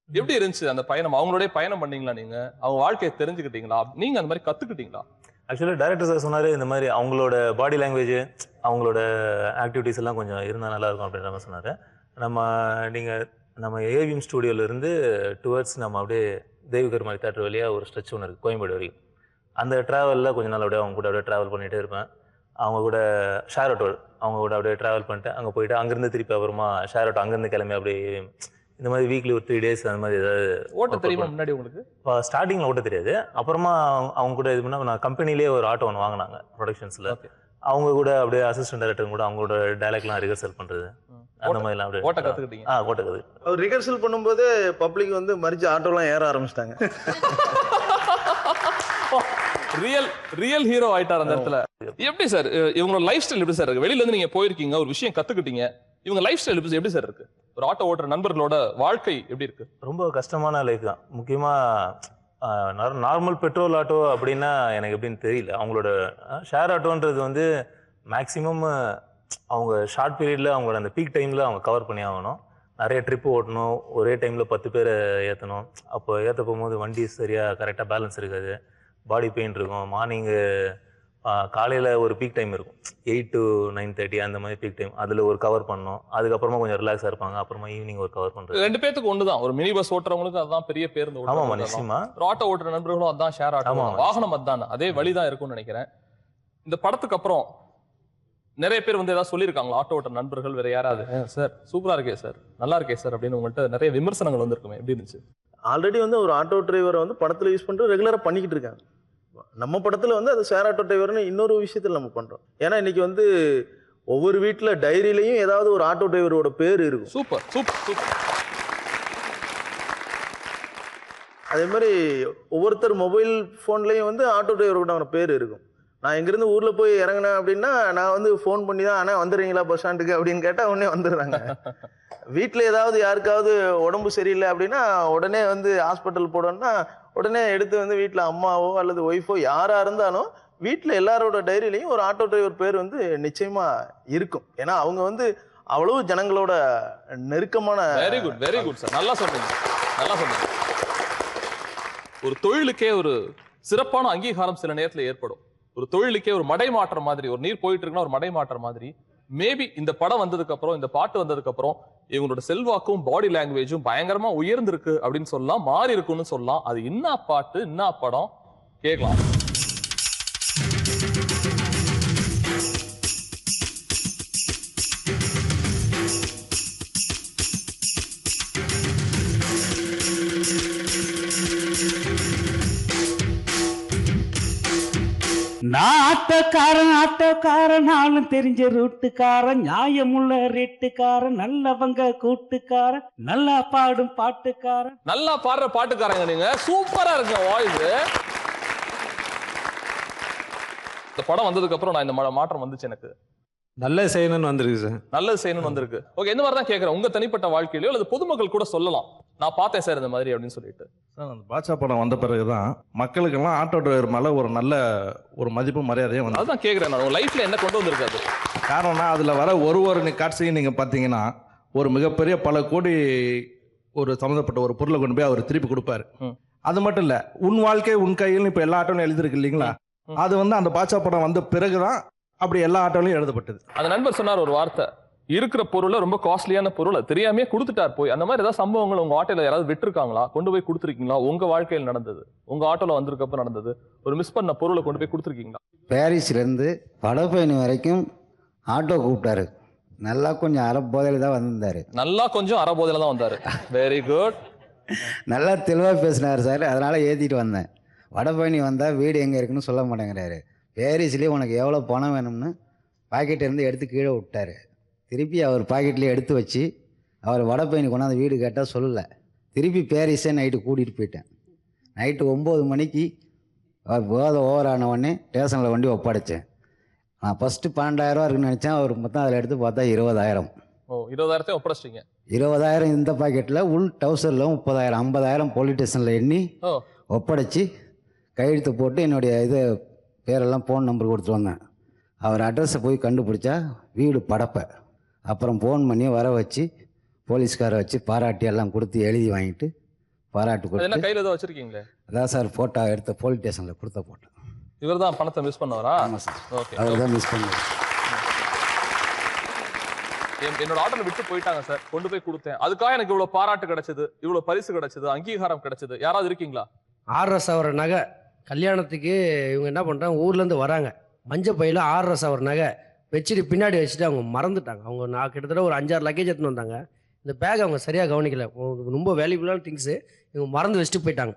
எப்படி இருந்துச்சு அந்த பயணம்? அவங்களோடய பயணம் பண்ணீங்களா நீங்க? அவங்க வாழ்க்கையை தெரிஞ்சுக்கிட்டீங்களா? நீங்க அந்த மாதிரி கத்துக்கிட்டீங்களா? ஆக்சுவலி டைரக்டர் சார் சொன்னாரு, இந்த மாதிரி அவங்களோட பாடி லாங்குவேஜ், அவங்களோட ஆக்டிவிட்டிஸ் எல்லாம் கொஞ்சம் இருந்தால் நல்லா இருக்கும் அப்படின்ற மாதிரி சொன்னாரு. நம்ம ஏவிஎம் ஸ்டுடியோலேருந்து டுவர்ட்ஸ் நம்ம அப்படியே தேவிகர்மாரி தேட்டர் வழியாக ஒரு ஸ்ட்ரெச் ஒன்று இருக்குது கோயம்பேடு வரைக்கும். அந்த ட்ராவலில் கொஞ்சம் நாள் அப்படியே அவங்க கூட அப்படியே ட்ராவல் பண்ணிகிட்டே இருப்பேன். அவங்க கூட ஷேர் ஆட்டோ, அவங்க கூட அப்படியே ட்ராவல் பண்ணிட்டு அங்கே போயிட்டு அங்கேருந்து திருப்பி அப்புறமா ஷேர் ஆட்டோ அங்கேருந்து கிளம்பி அப்படியே இந்த மாதிரி வீக்லி ஒரு 3 days அந்த மாதிரி ஏதாவது ஓட்ட தெரியுமா முன்னாடி உங்களுக்கு? இப்போ ஸ்டார்டிங்கில் ஓட்ட தெரியாது. அப்புறமா அவங்க கூட இது பண்ணால் நான் கம்பெனிலேயே ஒரு ஆட்டோ ஒன்று வாங்கினாங்க ப்ரொடக்ஷன்ஸில். அவங்க கூட அப்படியே அசிஸ்டன்ட் டைரக்டர் கூட அவங்களோட டைலாக்லாம் ரிஹர்சல் பண்ணுறது அந்த மாதிரிலாம் அப்படியே ஓட்ட கற்றுக்கிட்டீங்க? ஓட்ட கற்றுக்கிட்டேன். அவர் ரிஹர்சல் பண்ணும்போது பப்ளிக் வந்து மறிச்சு ஆட்டோலாம் ஏற ஆரம்பிச்சிட்டாங்க. ரியல் ஹீரோ ஆயிட்டார் அந்த இடத்துல. எப்படி சார் இவங்களோட லைஃப் ஸ்டைல் எப்படி சார் இருக்கு? வெளியில இருந்து நீங்க போயிருக்கீங்க, ஒரு விஷயம் கத்துக்கிட்டீங்க, இவங்க லைஃப் ஸ்டைல் எப்படி சார் இருக்கு? ஒரு ஆட்டோ ஓட்டுற நண்பர்களோட வாழ்க்கை எப்படி இருக்கு? ரொம்ப கஷ்டமான லைஃப் தான். முக்கியமா நார்மல் பெட்ரோல் ஆட்டோ அப்படின்னா எனக்கு எப்படின்னு தெரியல. அவங்களோட ஷேர் ஆட்டோன்றது வந்து மேக்ஸிமம் அவங்க ஷார்ட் பீரியடில் அவங்களோட அந்த பீக் டைமில் அவங்க கவர் பண்ணி ஆகணும். நிறைய ட்ரிப்பு ஓட்டணும், ஒரே டைமில் 10 பேரை ஏற்றணும். அப்போ ஏற்ற போகும்போது வண்டி சரியாக கரெக்டாக பேலன்ஸ் இருக்காது, பாடி பெயின் இருக்கும். மார்னிங்கு காலையில் ஒரு பீக் டைம் இருக்கும், 8 to 9:30 அந்த மாதிரி பீக் டைம், அதில் ஒரு கவர் பண்ணணும். அதுக்கப்புறமா கொஞ்சம் ரிலாக்ஸாக இருப்பாங்க, அப்புறமா ஈவினிங் ஒரு கவர் பண்ணுறது. 2 பேத்துக்கு ஒண்ணுதான். ஒரு மினி பஸ் ஓட்டுறவங்களுக்கு அதுதான் பெரிய பேருந்து. ஆமாம், நிச்சயமா. ஆட்டோ ஓட்டுற நண்பர்களும் அதான் ஷேர் ஆட்டோ, வாகனம் அதுதான், அதே வழிதான் இருக்கும்னு நினைக்கிறேன். இந்த படத்துக்கு அப்புறம் நிறைய பேர் வந்து ஏதாவது சொல்லியிருக்காங்களா? ஆட்டோ ஓட்டுற நண்பர்கள் வேற யாராவது, சார் சூப்பரா இருக்கே சார், நல்லா இருக்கே சார் அப்படின்னு உங்கள்கிட்ட நிறைய விமர்சனங்கள் வந்திருக்குமே, எப்படி இருந்துச்சு? ஆல்ரெடி வந்து ஒரு ஆட்டோ டிரைவரை வந்து படத்தில் யூஸ் பண்ணிட்டு ரெகுலராக பண்ணிக்கிட்டு இருக்காங்க. நம்ம படத்தில் வந்து அது ஷேர் ஆட்டோ டிரைவர்னு இன்னொரு விஷயத்தில் நம்ம பண்ணுறோம். ஏன்னா இன்னைக்கு வந்து ஒவ்வொரு வீட்டில் டைரியிலையும் ஏதாவது ஒரு ஆட்டோ டிரைவரோட பேர் இருக்கும். Super super super. அதே மாதிரி ஒவ்வொருத்தர் மொபைல் ஃபோன்லேயும் வந்து ஆட்டோ டிரைவரோட பேர் இருக்கும். நான் எங்கேருந்து ஊரில் போய் இறங்கினேன் அப்படின்னா நான் வந்து ஃபோன் பண்ணி தான், ஆனால் வந்துடுறீங்களா பஸ் ஸ்டாண்டுக்கு அப்படின்னு கேட்டால் உடனே வந்துடுறாங்க. வீட்டில் ஏதாவது யாருக்காவது உடம்பு சரியில்லை அப்படின்னா உடனே வந்து ஹாஸ்பிட்டல் போடணும்னா உடனே எடுத்து வந்து வீட்டில் அம்மாவோ அல்லது ஒய்ஃபோ யாராக இருந்தாலும் வீட்டில் எல்லாரோட டைரியிலையும் ஒரு ஆட்டோ டிரைவர் பேர் வந்து நிச்சயமாக இருக்கும். ஏன்னா அவங்க வந்து அவ்வளவு ஜனங்களோட நெருக்கமான. Very good very good sir, நல்லா சொன்னீங்க, நல்லா சொன்னீங்க. ஒரு தொழிலுக்கே ஒரு சிறப்பான அங்கீகாரம் சில நேரத்தில் ஏற்படும். ஒரு தொழிலுக்கே ஒரு மடைமாற்றம் மாதிரி, ஒரு நீர் போயிட்டு இருக்குன்னா ஒரு மடைமாற்றம் மாதிரி. மேபி இந்த படம் வந்ததுக்கு அப்புறம், இந்த பாட்டு வந்ததுக்கு அப்புறம் இவங்களோட செல்வாக்கும் பாடி லாங்குவேஜும் பயங்கரமா உயர்ந்திருக்கு அப்படின்னு சொல்லலாம், மாறி இருக்குன்னு சொல்லலாம். அது என்ன பாட்டு, என்ன படம் கேட்கலாம். நான் ஆட்டோக்காரன் நாளும் தெரிஞ்ச ரூட்டுக்காரன், நியாயமுள்ள ரேட்டுக்காரன், நல்லவங்க கூட்டுக்காரன், நல்லா பாடும் பாட்டுக்காரன். நல்லா பாடுற பாட்டுக்காரங்க நீங்க, சூப்பரா இருக்கு வாய்ஸ். இந்த படம் வந்ததுக்கு அப்புறம் நான் இந்த மாற்றம் வந்துச்சு, எனக்கு நல்லது செய்யணும்னு வந்திருக்கு சார். நல்லது செய்யணும்னு வந்திருக்கு. ஓகே, இந்த மாதிரி தான் கேட்கறேன். உங்க தனிப்பட்ட வாழ்க்கையிலயோ அல்லது பொதுமக்கள் கூட சொல்லலாம், நான் பார்த்தேன் சார் இந்த மாதிரி அப்படின்னு சொல்லிட்டு. அந்த பாட்சா படம் வந்த பிறகுதான் மக்களுக்கெல்லாம் ஆட்டோ டிரைவர் மேல ஒரு நல்ல ஒரு மதிப்பு மரியாதையும் வந்து. அதுதான் கேட்கிறேன் நான், உங்க லைஃப்ல என்ன கொண்டு வந்திருக்காது காரணம்னா அதுல வர ஒரு காட்சியும் நீங்க பாத்தீங்கன்னா ஒரு மிகப்பெரிய பல கோடி ஒரு சம்மந்தப்பட்ட ஒரு பொருளை கொண்டு போய் அவர் திருப்பி கொடுப்பாரு. அது மட்டும் இல்ல, உன் வாழ்க்கை உன் கையில் இப்ப எல்லா ஆட்டோலையும் எழுதிருக்கு இல்லைங்களா, அது வந்து அந்த பாட்சா படம் வந்த பிறகுதான் அப்படி எல்லா ஆட்டோலையும் எழுதப்பட்டது. அந்த நண்பர் சொன்னார் ஒரு வார்த்தை, இருக்கிற பொருளை ரொம்ப காஸ்ட்லியான பொருளை தெரியாமே கொடுத்துட்டார் போய். அந்த மாதிரி ஏதாவது சம்பவங்கள் உங்க ஆட்டோல யாராவது விட்டுருக்காங்களா, கொண்டு போய் கொடுத்துருக்கீங்களா? உங்க வாழ்க்கையில் நடந்தது, உங்க ஆட்டோல வந்திருக்கப்ப நடந்தது, ஒரு மிஸ் பண்ண பொருளை கொண்டு போய் கொடுத்துருக்கீங்களா? பாரிஸ்லேருந்து வடபழனி வரைக்கும் ஆட்டோ கூப்பிட்டாரு. நல்லா கொஞ்சம் அரை போதையில தான் வந்திருந்தாரு. நல்லா கொஞ்சம் அரை போதையில தான் வந்தாரு. Very good. நல்லா தெளிவாக பேசினார் சார், அதனால ஏற்றிட்டு வந்தேன். வடபழனி வந்தால் வீடு எங்கே இருக்குன்னு சொல்ல மாட்டேங்கிறாரு. பாரிஸ்லேயே உனக்கு எவ்வளோ பணம் வேணும்னு பாக்கெட்டிலேருந்து எடுத்து கீழே விட்டாரு. திருப்பி அவர் பாக்கெட்லேயே எடுத்து வச்சு அவர் வடபழனி கொண்டாந்து வீடு கேட்டால் சொல்லலை. திருப்பி பாரிஸே நைட்டு கூட்டிகிட்டு போயிட்டேன். நைட்டு 9 மணிக்கு அவர் போதை ஓவரான உடனே ஸ்டேஷனில் வண்டி ஒப்படைச்சேன். நான் ஃபஸ்ட்டு 12,000 இருக்குன்னு நினச்சேன். அவர் மொத்தம் அதில் எடுத்து பார்த்தா 20,000. ஓ, 20,000 ஒப்படைச்சிட்டீங்க. 20,000 இந்த பாக்கெட்டில், உள் டவுசரில் 30,000, 50,000 போலீஸ் ஸ்டேஷனில் எண்ணி ஒப்படைச்சி கையெழுத்து போட்டு என்னுடைய இது பேரெல்லாம் ஃபோன் நம்பர் கொடுத்துட்டு வந்தேன். அவர் அட்ரஸை போய் கண்டுபிடிச்சா வீடு படப்பை. அப்புறம் ஃபோன் பண்ணி வர வச்சு போலீஸ்காரை வச்சு பாராட்டி எல்லாம் கொடுத்து எழுதி வாங்கிட்டு பாராட்டு கொடுத்து. கையில் ஏதோ வச்சிருக்கீங்களே? அதான் சார் ஃபோட்டோ எடுத்த போலீஸ் ஸ்டேஷனில் கொடுத்த ஃபோட்டோ. இவர் தான் பணத்தை மிஸ் பண்ணவரா? ஆமாம் சார், ஓகே, அவர் தான் மிஸ் பண்ணார். என்னோட ஆட்டோல விட்டு போயிட்டாங்க சார், கொண்டு போய் கொடுத்தேன். அதுக்காக எனக்கு இவ்வளவு பாராட்டு கிடைச்சது, இவ்வளவு பரிசு கிடைச்சது, அங்கீகாரம் கிடைச்சது. யாராவது இருக்கீங்களா? 6.5 சவர நகை கல்யாணத்துக்கு இவங்க என்ன பண்ணுறாங்க, ஊர்லேருந்து வராங்க, மஞ்சள் பையில் 6.5 சவர நகை வச்சுட்டு பின்னாடி வச்சுட்டு அவங்க மறந்துட்டாங்க. அவங்க நான் கிட்டத்தட்ட ஒரு 5-6 லக்கேஜ் எடுத்துன்னு வந்தாங்க. இந்த பேக் அவங்க சரியாக கவனிக்கல, ரொம்ப வேல்யூபுளான திங்ஸு இவங்க மறந்து வச்சுட்டு போயிட்டாங்க.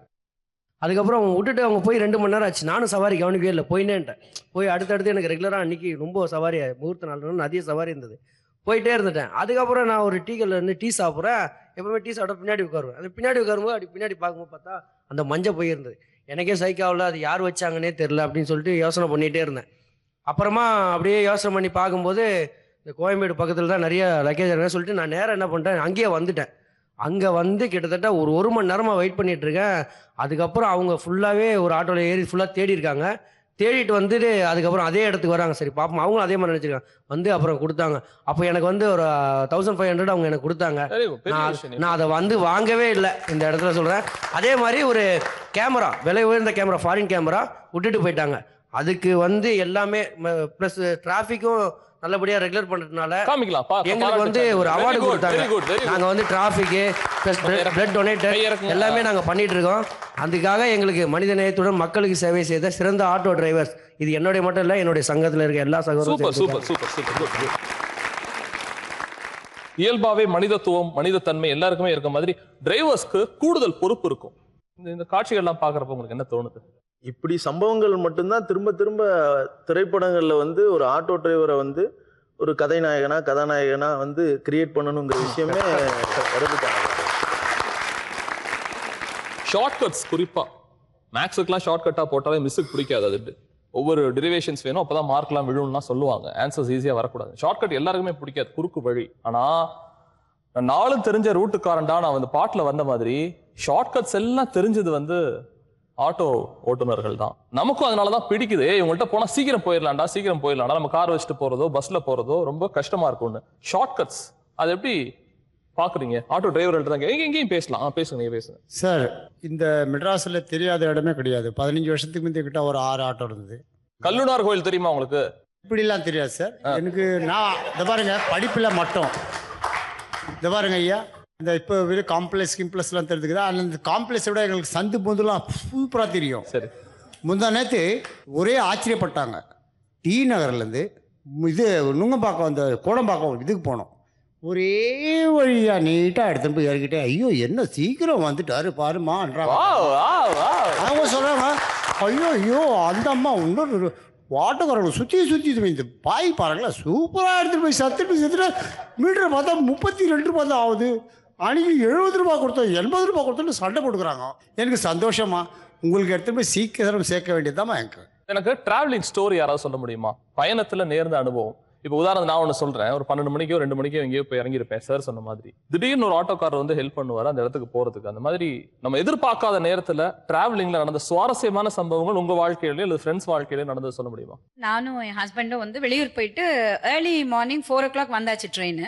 அதுக்கப்புறம் அவங்க விட்டுட்டு அவங்க போய் 2 மணி நேரம் ஆச்சு. நானும் சவாரி கவனிக்கவே இல்லை, போயினேன்ட்டேன். போய் அடுத்தடுத்து எனக்கு ரெகுலராக அன்றைக்கி ரொம்ப சவாரி, முகூர்த்த நாள் அதிக சவாரி இருந்தது, போயிட்டே இருந்துட்டேன். அதுக்கப்புறம் நான் ஒரு டீக்கல்லேருந்து டீ சாப்பிட்றேன். எப்பவுமே டீ சாப்பிட்டா பின்னாடி உட்காருவேன். அது பின்னாடி உட்காரும்போது அப்படி பின்னாடி பார்க்கும்போது பார்த்தா அந்த மஞ்சள் போய் இருந்தது. எனக்கே சைக்காவில் அது யார் வச்சாங்கன்னே தெரில அப்படின்னு சொல்லிட்டு யோசனை பண்ணிகிட்டே இருந்தேன். அப்புறமா அப்படியே யோசனை பண்ணி பார்க்கும்போது இந்த கோயம்பேடு பக்கத்தில் தான் நிறைய லக்கேஜ் இருக்குன்னு சொல்லிட்டு நான் நேராக என்ன பண்ணிட்டேன், அங்கேயே வந்துட்டேன். அங்கே வந்து கிட்டத்தட்ட ஒரு மணி நேரமாக வெயிட் பண்ணிகிட்ருக்கேன். அதுக்கப்புறம் அவங்க ஃபுல்லாகவே ஒரு ஆட்டோவில் ஏறி ஃபுல்லாக தேடி இருக்காங்க. தேடிட்டு வந்துட்டு அதுக்கப்புறம் அதே இடத்துக்கு வராங்க. சரி பார்ப்போம், அவங்களும் அதே மாதிரி நினச்சிருக்காங்க. வந்து அப்புறம் கொடுத்தாங்க. அப்போ எனக்கு வந்து ஒரு 1500 அவங்க எனக்கு கொடுத்தாங்க. நான் அதை வந்து வாங்கவே இல்லை, இந்த இடத்துல சொல்கிறேன். அதே மாதிரி ஒரு கேமரா, விலை உயர்ந்த கேமரா, ஃபாரின் கேமரா விட்டுட்டு போயிட்டாங்க. அதுக்கு வந்து எல்லாமே ப்ளஸ் டிராஃபிக்கும் நல்லபடியாக ரெகுலர் பண்ணுறதுனால எங்களுக்கு வந்து ஒரு அவார்டு கொடுத்தாங்க. நாங்கள் வந்து டிராஃபிக்கு ப்ளஸ் பிளட் டொனேட்டர் எல்லாமே நாங்கள் பண்ணிட்டு இருக்கோம். அதுக்காக எங்களுக்கு மனித நேயத்துடன் மக்களுக்கு சேவை செய்த சிறந்த ஆட்டோ டிரைவர்ஸ், இது என்னுடைய மட்டும் இல்லை, என்னுடைய சங்கத்தில் இருக்க எல்லா சகோதரரும். இயல்பாவே மனிதத்துவம் மனிதத்தன்மை எல்லாருக்குமே இருக்க மாதிரி டிரைவர்ஸ்க்கு கூடுதல் பொறுப்பு இருக்கும். இந்த காட்சிகள்லாம் பார்க்குறப்ப உங்களுக்கு என்ன தோணுது? இப்படி சம்பவங்கள் மட்டும்தான் திரும்ப திரும்ப திரைப்படங்களில் வந்து ஒரு ஆட்டோ டிரைவரை வந்து ஒரு கதாநாயகனா வந்து கிரியேட் பண்ணணுங்கிற விஷயமே ஷார்ட்கட்ஸ். குறிப்பா மேக்ஸுக்குலாம் ஷார்ட்கட்டாக போட்டாலே மிஸ்ஸுக்கு பிடிக்காது. அது ஒவ்வொரு டெரிவேஷன்ஸ் வேணும், அப்பதான் மார்க்லாம் விழும்லாம் சொல்லுவாங்க. ஆன்சர்ஸ் ஈஸியாக வரக்கூடாது. ஷார்ட்கட் எல்லாருக்குமே பிடிக்காது, குறுக்கு வழி. ஆனால் நான் நாளும் தெரிஞ்ச ரூட்டுக்காரன்டா நான் வந்து பாட்டில் வந்த மாதிரி ஷார்ட்கட்ஸ் எல்லாம் தெரிஞ்சது வந்து ஆட்டோ ஓட்டுநர்கள் தான். நமக்கும் அதனாலதான் பிடிக்குது. இவங்கள்ட்ட போனா சீக்கிரம் போயிடலாம்டா, நம்ம கார் வச்சுட்டு போறதோ பஸ்ல போறதோ ரொம்ப கஷ்டமா இருக்கும்னு. ஷார்ட்கட்ஸ் அது எப்படி பாக்குறீங்க? ஆட்டோ டிரைவர்கள்ட்ட தான் எங்கேயும் பேசலாம். பேசுங்க சார். இந்த மெட்ராஸில் தெரியாத இடமே கிடையாது. 15 வருஷத்துக்கு முந்தைய கிட்ட ஒரு 6 ஆட்டோ இருந்தது. கல்லுனார் கோயில் தெரியுமா உங்களுக்கு? இப்படிலாம் தெரியாது சார் எனக்கு. நான் இதை பாருங்க, படிப்பில் மட்டும் இதை பாருங்க ஐயா, இந்த இப்போ வெறும் காம்ப்ளெக்ஸ்லாம் தெரிஞ்சுக்குதா, அந்த காம்ப்ளெக்ஸை விட எங்களுக்கு சந்து பொந்துலாம் சூப்பராக தெரியும். சரி. முந்தா நேற்று ஒரே ஆச்சரியப்பட்டாங்க. டி நகர்லேருந்து இது நுங்கம்பாக்கம், அந்த கோடம்பாக்கம் இதுக்கு போனோம். ஒரே வழியாக நீட்டாக எடுத்துன்னு போய் இறக்கிட்டே, ஐயோ என்ன சீக்கிரம் வந்துட்டாரு பாருமான்றாங்க. அவங்க சொல்கிறாங்க, ஐயோ அந்த அம்மா இன்னொரு ஆட்டோக்காரங்களை சுற்றி இந்த பாய் பாருங்களேன் சூப்பராக எடுத்துகிட்டு போய் செத்துட்டு மீட்டரை பார்த்தா 32 ரூபா தான் ஆகுது. அன்றைக்கி 70 ரூபா கொடுத்தோம், 80 ரூபா கொடுத்தோன்னு சண்டை போட்டுக்கிறாங்க. எனக்கு சந்தோஷமா, உங்களுக்கு எடுத்துகிட்டு போய் சீக்கிரம் சேர்க்க வேண்டியதுதாம்மா. எனக்கு டிராவலிங் ஸ்டோரி யாராவது சொல்ல முடியுமா? பயணத்தில் நேர்ந்த அனுபவம். இப்போ உதாரணம் நான் ஒன்று சொல்கிறேன். ஒரு 12 மணிக்கோ 2 மணிக்கோ எங்கேயோ போய் இறங்கியிருப்பேன். சார் சொன்ன மாதிரி திடீர்னு ஒரு ஆட்டோக்காரர் வந்து ஹெல்ப் பண்ணுவார் அந்த இடத்துக்கு போகிறதுக்கு. அந்த மாதிரி நம்ம எதிர்பார்க்காத நேரத்தில் டிராவலிங்கில் நடந்த சுவாரஸ்யமான சம்பவங்கள் உங்கள் வாழ்க்கையிலேயே இல்லை ஃப்ரெண்ட்ஸ் வாழ்க்கையிலேயே நடந்தது சொல்ல முடியுமா? நானும் என் ஹஸ்பண்டும் வந்து வெளியூர் போயிட்டு ஏர்லி மார்னிங் 4 o'clock வந்தாச்சு ட்ரெயின்.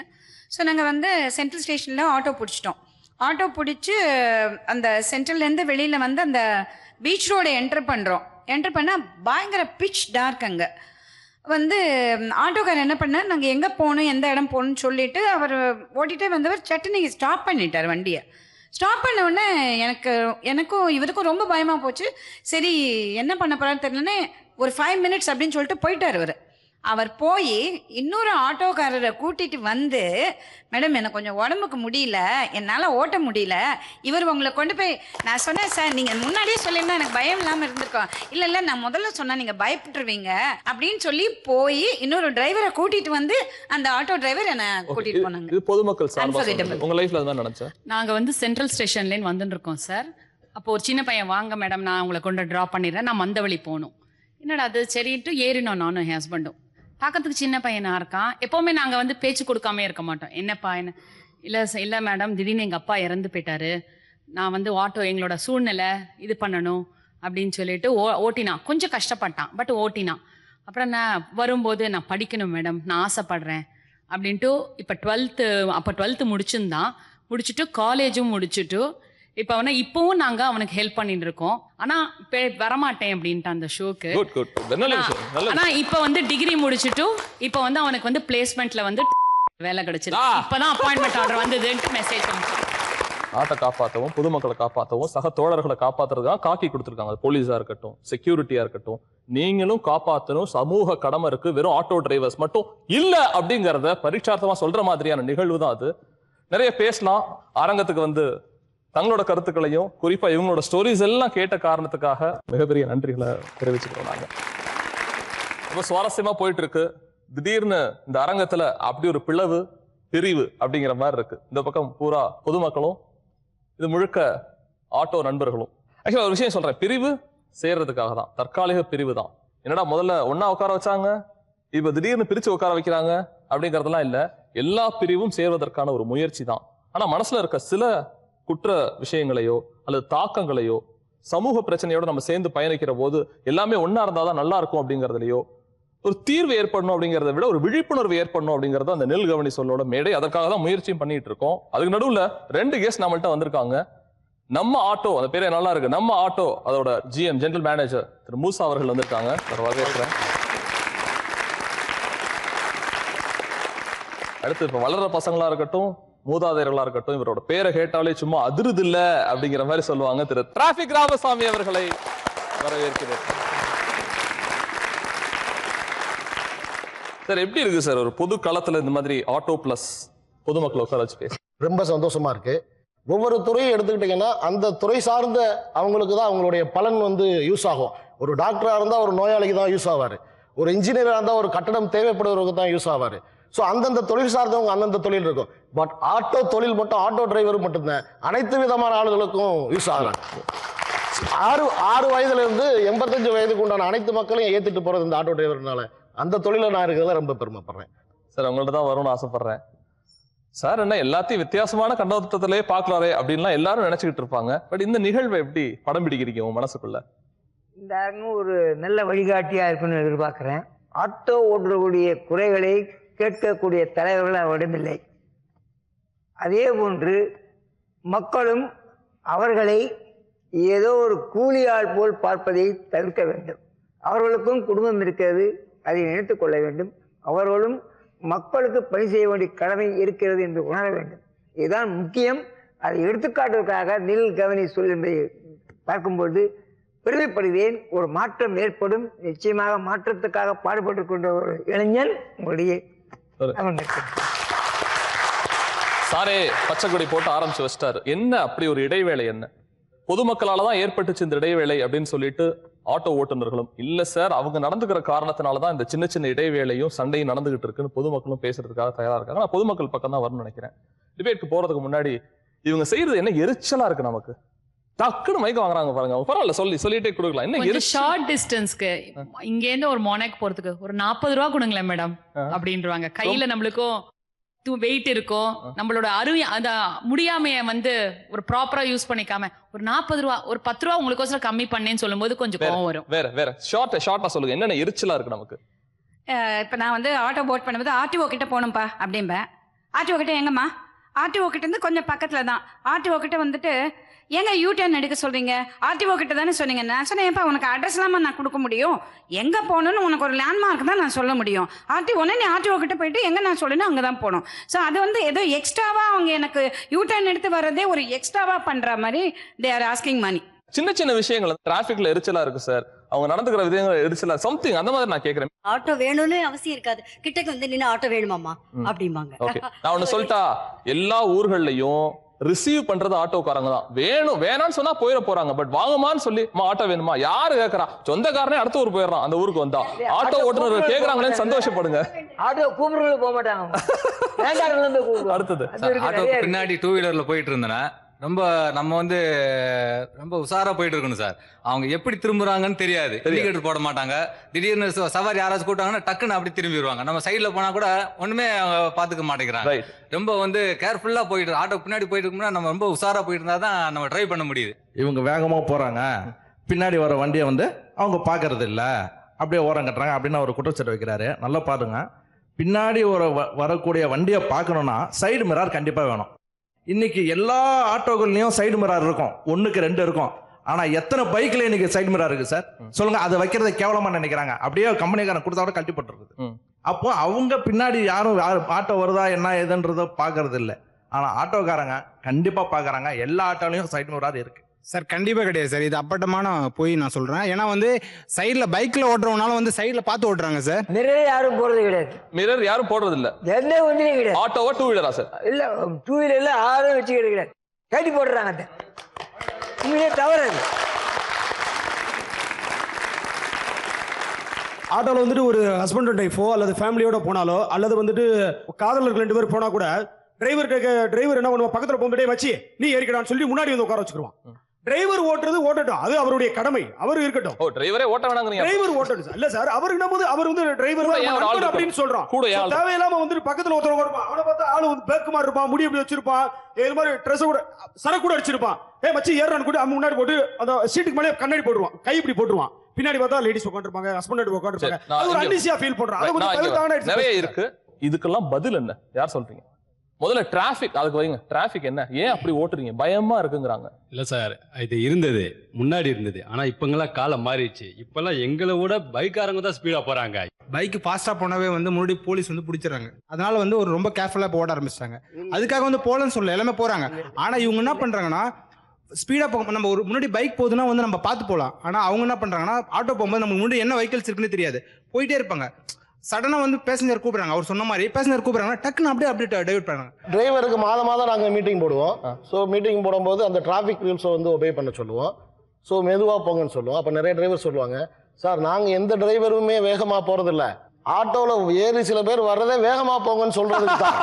ஸோ நாங்கள் வந்து சென்ட்ரல் ஸ்டேஷனில் ஆட்டோ பிடிச்சிட்டோம். ஆட்டோ பிடிச்சி அந்த சென்ட்ரல்லேருந்து வெளியில் வந்து அந்த பீச் ரோடை என்டர் பண்ணால் பயங்கர பிச் டார்க். அங்கே வந்து ஆட்டோக்காரர் என்ன பண்ணார், நாங்கள் எங்கே போகணும் எந்த இடம் போகணும்னு சொல்லிட்டு அவர் ஓட்டிகிட்டே வந்தவர் சட்டுன்னு ஸ்டாப் பண்ணிட்டார் வண்டியை. ஸ்டாப் பண்ண உடனே எனக்கும் இவருக்கும் ரொம்ப பயமாக போச்சு. சரி என்ன பண்ண போகிறான்னு தெரியலன்னு ஒரு 5 minutes அப்படின்னு சொல்லிட்டு போயிட்டார். அவர் போய் இன்னொரு ஆட்டோக்காரரை கூட்டிட்டு வந்து, மேடம் எனக்கு கொஞ்சம் உடம்புக்கு முடியல, என்னால் ஓட்ட முடியல, இவர் உங்களை கொண்டு போய், நான் சொன்னேன் சார் நீங்கள் முன்னாடியே சொல்லியிருந்தா எனக்கு பயம் இல்லாமல் இருந்திருக்கோம். இல்லை நான் முதல்ல சொன்னால் நீங்கள் பயப்பட்டுருவீங்க அப்படின்னு சொல்லி போய் இன்னொரு டிரைவரை கூட்டிட்டு வந்து அந்த ஆட்டோ டிரைவர் என்னை கூட்டிட்டு போனாங்க. இது பொதுமக்கள் உங்க லைஃப்ல தான் நடந்துச்சு? நாங்கள் வந்து சென்ட்ரல் ஸ்டேஷன்லேருந்து வந்துட்டு இருக்கோம் சார். அப்போ ஒரு சின்ன பையன், வாங்க மேடம் நான் உங்களை கொண்டு ட்ராப் பண்ணிடுறேன், நான் மந்தவழி போகணும். என்னடா அது சரின்ட்டு ஏறினோம் நானும் என் ஹஸ்பண்டும். பார்க்கறதுக்கு சின்ன பையனாக இருக்கான். எப்போவுமே நாங்கள் வந்து பேச்சு கொடுக்காமே இருக்க மாட்டோம். என்னப்பா என்ன? இல்லை மேடம் திடீர்னு எங்கள் அப்பா இறந்து போயிட்டாரு, நான் வந்து ஆட்டோ எங்களோட சூழ்நிலை இது பண்ணணும் அப்படின்னு சொல்லிட்டு ஓட்டினான். கொஞ்சம் கஷ்டப்பட்டான், பட் ஓட்டினான். அப்புறம் நான் வரும்போது நான் படிக்கணும் மேடம், நான் ஆசைப்படுறேன் அப்படின்ட்டு இப்போ 12th முடிச்சுட்டு காலேஜும் முடிச்சுட்டு இப்போ இப்பவும் நாங்கள் அவனுக்கு ஹெல்ப் பண்ணிட்டு இருக்கோம். ஆனால் இப்போ வரமாட்டேன் அப்படின்ட்டு அந்த ஷோக்கு. ஆனால் இப்போ வந்து டிகிரி முடிச்சுட்டு இப்போ வந்து அவனுக்கு வந்து பிளேஸ்மெண்ட்ல வந்து வேலை கிடைச்சிருக்கு. இப்போதான் அப்பாயின்மெண்ட் ஆர்டர் வந்ததுன்ட்டு மெசேஜ் அனுப்பிச்சு. நாட்டை காப்பாற்றவும் பொதுமக்களை காப்பாற்றவும் சக தோழர்களை காப்பாற்றுறதுக்காக காக்கி கொடுத்துருக்காங்க. போலீஸா இருக்கட்டும், செக்யூரிட்டியா இருக்கட்டும், நீங்களும் காப்பாற்றணும், சமூக கடமை இருக்கு. வெறும் ஆட்டோ டிரைவர்ஸ் மட்டும் இல்ல அப்படிங்கறத பரீட்சார்த்தமா சொல்ற மாதிரியான நிகழ்வு தான் அது. நிறைய பேசலாம். அரங்கத்துக்கு வந்து தங்களோட கருத்துக்களையும் குறிப்பா இவங்களோட ஸ்டோரிஸ் எல்லாம் கேட்ட காரணத்துக்காக மிகப்பெரிய நன்றிகளை தெரிவிச்சுக்கிறோம். நாங்க ரொம்ப சுவாரஸ்யமா போயிட்டு இருக்கு. திடீர்னு இந்த அரங்கத்துல அப்படி ஒரு பிரிவு அப்படிங்கிற மாதிரி இருக்கு. இந்த பக்கம் பூரா பொதுமக்களும், இது முழுக்க ஆட்டோ நண்பர்களும். ஆக்சுவலா ஒரு விஷயம் சொல்றேன், பிரிவு சேர்றதுக்காக தான், தற்காலிக பிரிவு தான். என்னடா முதல்ல ஒன்னா உட்கார வச்சாங்க, இப்ப திடீர்னு பிரிச்சு உட்கார வைக்கிறாங்க அப்படிங்கறதெல்லாம் இல்ல. எல்லா பிரிவும் சேர்வதற்கான ஒரு முயற்சி தான். ஆனா மனசுல இருக்க சில குற்ற விஷயங்களையோ அல்லது தாக்கங்களையோ சமூக பிரச்சனையோட நம்ம சேர்ந்து பயணிக்கிற போது எல்லாமே ஒன்னா இருந்தாதான் நல்லா இருக்கும் அப்படிங்கறதுலயோ ஒரு தீர்வு ஏற்படணும் அப்படிங்கறத விட ஒரு விழிப்புணர்வு ஏற்படணும் அப்படிங்கறது அந்த நெல் கவனி சொல்லோட மேடை. அதற்காக தான் முயற்சியும் பண்ணிட்டு இருக்கோம். அதுக்கு நடுவுல 2 கெஸ்ட் நம்மள்ட்ட வந்திருக்காங்க. நம்ம ஆட்டோ, அந்த பேரே நல்லா இருக்கு, நம்ம ஆட்டோ அதோட GM ஜெனரல் மேனேஜர் திரு மூசா அவர்கள் வந்திருக்காங்க. வரவேற்கிறேன். அடுத்து இப்ப வளர்ற பசங்களா இருக்கட்டும், மூதாதையர்களா இருக்கட்டும், இவரோட பேரை கேட்டாலே சும்மா அதிருது இல்ல அப்படிங்கிற மாதிரி சொல்லுவாங்க. திரு டிராபிக் ராமசாமி அவர்களை வரவேற்கிறேன். சார், எப்படி இருக்கு சார் ஒரு பொது களத்துல இந்த மாதிரி ஆட்டோ பிளஸ் பொதுமக்களை உட்கார வச்சு பேச? ரொம்ப சந்தோஷமா இருக்கு. ஒவ்வொரு துறையும் எடுத்துக்கிட்டீங்கன்னா அந்த துறை சார்ந்த அவங்களுக்கு தான் அவங்களுடைய பலன் வந்து யூஸ் ஆகும். ஒரு டாக்டராக இருந்தால் ஒரு நோயாளிக்கு தான் யூஸ் ஆவார். ஒரு இன்ஜினியராக இருந்தால் ஒரு கட்டடம் தேவைப்படுவதற்கு தான் யூஸ் ஆவார். ஸோ அந்தந்த தொழில் சார்ந்தவங்க அந்தந்த தொழில் இருக்கும். பட் ஆட்டோ தொழில் மட்டும் ஆட்டோ டிரைவர் மட்டும்தான் அனைத்து விதமான ஆளுகளுக்கும் யூஸ் ஆகிறாங்க. 6 வயதுலேருந்து 85 வயதுக்கு உண்டான அனைத்து மக்களையும் ஏற்றிட்டு போகிறது இந்த ஆட்டோ டிரைவர்னால. அந்த தொழிலை நான் இருக்கிறதுல ரொம்ப பெருமைப்படுறேன். சார், உங்கள்ட்ட தான் வரும்னு ஆசைப்படுறேன். சார், என்ன எல்லாத்தையும் வித்தியாசமான கண்ணோட்டத்திலே பார்க்கலாரே அப்படின்லாம் எல்லாரும் நினைச்சுக்கிட்டு இருப்பாங்க. பட் இந்த நிகழ்வை எப்படி படம் பிடிக்கிறீங்க உங்க மனசுக்குள்ள? இந்த அரங்கம் ஒரு நல்ல வழிகாட்டியா இருக்குன்னு எதிர்பார்க்கிறேன். ஆட்டோ ஓட்டக்கூடிய குறைகளை கேட்கக்கூடிய தலைவர்கள் அவரிடமில்லை. அதே போன்று மக்களும் அவர்களை ஏதோ ஒரு கூலி ஆள் போல் பார்ப்பதை தவிர்க்க வேண்டும். அவர்களுக்கும் குடும்பம் இருக்கிறது, அதை நினைத்து கொள்ள வேண்டும். அவர்களும் மக்களுக்கு பணி செய்ய வேண்டிய கடமை இருக்கிறது என்று உணர வேண்டும். இதுதான் முக்கியம். அதை எடுத்துக்காட்டுவதற்காக நெல் கவனி சொல் என்பதை பார்க்கும்போது பெருமைப்படுகிறேன். ஒரு மாற்றம் ஏற்படும். நிச்சயமாக மாற்றத்துக்காக பாடுபட்டு கொண்ட ஒரு இளைஞன் உங்களுடைய சாரே பச்சை கொடி போட்டு ஆரம்பிச்சு வச்சிட்டாரு. என்ன அப்படி ஒரு இடைவேளை? என்ன பொதுமக்களால தான் ஏற்பட்டுச்சு இந்த இடைவேளை அப்படின்னு சொல்லிட்டு ஆட்டோ ஓட்டுநர்களும் இல்ல சார், அவங்க நடந்துக்கிற காரணத்தினாலதான் இந்த சின்ன சின்ன இடைவேளையும் சண்டையும் நடந்துகிட்டு இருக்குன்னு பொதுமக்களும் பேசுறதுக்காக தயாரா இருக்காங்க. நான் பொதுமக்கள் பக்கம் தான் வரணும்னு நினைக்கிறேன். டிபேட்க்கு போறதுக்கு முன்னாடி இவங்க செய்யறது என்ன எரிச்சலா இருக்கு நமக்கு. டக்குன்னு மைக் வாங்குறாங்க பாருங்க. பரவாயில்ல, சொல்லிட்டே கொடுக்கலாம். என்ன ஷார்ட் டிஸ்டன்ஸ்க்கு இங்க இருந்து ஒரு மோனேக் போறதுக்கு ஒரு 40 ரூபா கொடுங்களேன் மேடம் அப்படின்றாங்க. கையில நம்மளுக்கும் வெயிட் இருக்கும், நம்மளோட அந்த முடியாமைய வந்து ஒரு ப்ராப்பரா யூஸ் பண்ணிக்காம ஒரு 40 ரூபா ஒரு 10 ரூபா உங்களுக்கோசரம் கம்மி பண்ணேன்னு சொல்லும் போது கொஞ்சம் கோவம் வரும். வேற ஷார்ட்டா சொல்லுங்க, என்னென்ன எரிச்சலா இருக்கு நமக்கு? இப்ப நான் வந்து ஆட்டோ போட் பண்ணும்போது ஆர்டிஓ கிட்ட போகணும்ப்பா அப்படிம்பேன். ஆர்டிஓ கிட்ட எங்கம்மா? ஆர்டிஓ கிட்ட இருந்து கொஞ்சம் பக்கத்துல தான். ஆர்டிஓ கிட்ட வந்துட்டு ஏங்க யூ-டர்ன் எடுக்க சொல்றீங்க? ஆர்டிஓ கிட்ட தானே சொன்னீங்க. நான் சொன்னேன், ஏப்பா உனக்கு அட்ரஸ் இல்லாம நான் கொடுக்க முடியும்? எங்க போகணும்னு உனக்கு ஒரு லேண்ட்மார்க் தான் நான் சொல்ல முடியும். ஆர்டிஓன்னு நீ ஆர்டிஓ கிட்ட போயிட்டு எங்க நான் சொல்லணும் அங்கதான் போகணும். ஸோ அது வந்து ஏதோ எக்ஸ்ட்ராவா அவங்க எனக்கு யூ-டர்ன் எடுத்து வர்றதே ஒரு எக்ஸ்ட்ராவா பண்ற மாதிரி தே ஆர் ஆஸ்கிங் மணி. சின்ன சின்ன விஷயங்கள் டிராபிக்ல எரிச்சலா இருக்கு சார், அவங்க நடந்துக்கிற விதங்கள் எரிச்சலா சம்திங் அந்த மாதிரி நான் கேக்குறேன். ஆட்டோ வேணும்னு அவசியம் இருக்காது, கிட்டக்கு வந்து நின்று ஆட்டோ வேணுமாமா அப்படிம்பாங்க. ஓகே, நான் ஒண்ணு சொல்லிட்டா, எல்லா ஊர்கள்லயும் ரிசீவ் பண்றது ஆட்டோக்காரங்க தான். வேணும் வேணாம்னு சொன்னா போயிட போறாங்க. பட் வாங்குமான்னு சொல்லி ஆட்டோ வேணுமா யாரு கேட்கறா? சொந்தக்காரனே அடுத்த ஊர் போயிடறான். அந்த ஊருக்கு வந்தா ஆட்டோ ஓட்டுநர் கேக்குறாங்களேன்னு சந்தோஷப்படுங்க. ஆட்டோ கூப்பிடுறது போக மாட்டாங்க. அடுத்தது ஆட்டோ பின்னாடி 2 வீலர்ல போயிட்டு இருந்தேன்னா நம்ம வந்து ரொம்ப உஷாரா போயிட்டு இருக்கணும் சார். அவங்க எப்படி திரும்புறாங்கன்னு தெரியாது. இண்டிகேட்டர் போட மாட்டாங்க. திடீர்னு சவாரி யாராச்சும் கூட்டாங்கன்னா டக்குன்னு அப்படி திரும்பிடுவாங்க. நம்ம சைட்ல போனா கூட ஒண்ணுமே பாத்துக்க மாட்டேங்கிறாங்க. ரொம்ப வந்து கேர்ஃபுல்லா போயிட்டு ஆட்டோ பின்னாடி போயிட்டு இருக்கோம்னா நம்ம ரொம்ப உஷாரா போயிட்டு இருந்தா தான் நம்ம டிரைவ் பண்ண முடியுது. இவங்க வேகமா போறாங்க, பின்னாடி வர வண்டியை வந்து அவங்க பாக்குறது இல்ல, அப்படியே ஓரம் கட்டுறாங்க அப்படின்னு ஒரு குற்றச்சாட்டு வைக்கிறாரு. நல்லா பாருங்க, பின்னாடி ஒரு வரக்கூடிய வண்டியை பார்க்கணும்னா சைடு மிரர் கண்டிப்பா வேணும். இன்னைக்கு எல்லா ஆட்டோகள்லயும் சைடு மிரர் இருக்கும், 1க்கு 2 இருக்கும். ஆனா எத்தனை பைக்ல இன்னைக்கு சைடு மிரர் இருக்கு சார் சொல்லுங்க? அதை வைக்கிறத கேவலமா நினைக்கிறாங்க. அப்படியே கம்பெனிக்காரன் கொடுத்தா கூட கழட்டி போட்டுருக்குது. அப்போ அவங்க பின்னாடி யாரும் ஆட்டோ வருதா என்ன ஏதுன்றத பாக்குறது இல்லை. ஆனா ஆட்டோக்காரங்க கண்டிப்பா பாக்குறாங்க. எல்லா ஆட்டோலயும் சைடு மிரர் இருக்கு சார். கண்டிப்பாக கிடையாது சார், இது அப்பட்டமான போய் நான் சொல்கிறேன். ஏன்னா வந்து சைடில் பைக்கில் ஓட்டுறவனால வந்து சைடில் பார்த்து ஓட்டுறாங்க சார். மிரர் யாரும் போடுறது கிடையாது. மிரர் யாரும் போடுறது இல்லை. எந்த ஒன்றுலையும் கிடையாது. ஆட்டோவா 2 வீலரா சார்? இல்லை 2 வீலர்ல யாரும் வச்சுக்கிட்டு கிடையாது, கட்டி போடுறாங்க. உண்மையே தவறு. ஆட்டோவில் வந்துட்டு ஒரு ஹஸ்பண்ட் அண்ட் ஒய்ஃபோ அல்லது ஃபேமிலியோட போனாலோ அல்லது வந்துட்டு காதலர்கள் 2 பேர் போனால் கூட டிரைவர் என்ன பண்ணுவோம், பக்கத்தில் போகும்போதே வச்சு நீ ஏறிக்கடான்னு சொல்லி முன்னாடி வந்து உட்கார வச்சுக்குருவான். டிரைவர் ஓட்டுறது ஓட்டட்டும், அது அவருடைய கடமை, அவர் இருக்கட்டும். ஓ டிரைவரே ஓட்ட வேணாங்கறீங்க. டிரைவர் ஓட்டணும் சார். இல்ல சார், அவருக்கு போது அவர் வந்து டிரைவர் கூட ஏன் ஒரு ஆள் அப்படின்னு சொல்றோம். கூட ஏன் ஆள் தேவையில்லாம வந்து பக்கத்துல ஒருத்தவங்க இருப்பான், அவனை பார்த்தா ஆளு வந்து பேக் மாதிரி இருப்பான், முடி அப்படி வச்சிருப்பான், இது மாதிரி ட்ரெஸ் கூட சரக்கு கூட அடிச்சிருப்பான். மச்சி ஏறான்னு கூட அவன் முன்னாடி போட்டு அந்த சீட்டுக்கு மேலே கண்ணாடி போட்டுருவான், கை இப்படி போட்டுருவான். பின்னாடி பார்த்தா லேடிஸ் உட்காந்துருப்பாங்க, ஹஸ்பண்ட் உட்காந்துருப்பாங்க. அது ஒரு அன்ஈசியா ஃபீல் பண்றான். அது வந்து நிறைய இருக்கு. இதுக்கெல்லாம் பதில் என்ன? யார் சொல்றீங்க? முதல்ல டிராபிக், அதுக்கு வைங்க. டிராபிக் என்ன, ஏன் அப்படி ஓட்டுறீங்க? பயமா இருக்குங்கிறாங்க. இல்ல சார், இது இருந்தது, முன்னாடி இருந்தது. ஆனா இப்பங்கெல்லாம் காலம் மாறிடுச்சு. இப்பெல்லாம் எங்களை விட பைக்காரங்க தான் ஸ்பீடா போறாங்க. பைக் ஃபாஸ்டா போனவே வந்து முன்னாடி போலீஸ் வந்து பிடிச்சிடறாங்க. அதனால வந்து ஒரு ரொம்ப கேர்ஃபுல்லா ஓட ஆரம்பிச்சிட்டாங்க. அதுக்காக வந்து போலன்னு சொல்ல எல்லாமே போறாங்க. ஆனா இவங்க என்ன பண்றாங்கன்னா ஸ்பீடா போக, நம்ம ஒரு முன்னாடி பைக் போகுதுன்னா வந்து நம்ம பார்த்து போகலாம். ஆனா அவங்க என்ன பண்றாங்கன்னா ஆட்டோ போகும்போது நமக்கு முன்னாடி என்ன வெஹிக்கிள்ஸ் இருக்குன்னு தெரியாது, போயிட்டே இருப்பாங்க. சடனா வந்து பேசஞ்சர் கூப்பிடுறாங்க, அவர் சொன்ன மாதிரி பேசஞ்சர் கூப்பிடுறாங்க, டக்குன்னு அப்படியே டைவர்ட் பண்ணாங்க. டிரைவருக்கு மாதம் நாங்கள் மீட்டிங் போடுவோம். ஸோ மீட்டிங் போடும்போது அந்த டிராஃபிக் ரூல்ஸை வந்து ஒபே பண்ண சொல்லுவோம். ஸோ மெதுவாக போங்கன்னு சொல்லுவோம். அப்போ நிறைய டிரைவர் சொல்லுவாங்க, சார் நாங்கள் எந்த டிரைவருமே வேகமாக போகிறதில்ல, ஆட்டோவில் ஏறி சில பேர் வர்றதே வேகமாக போங்கன்னு சொல்கிறதுக்கு தான்.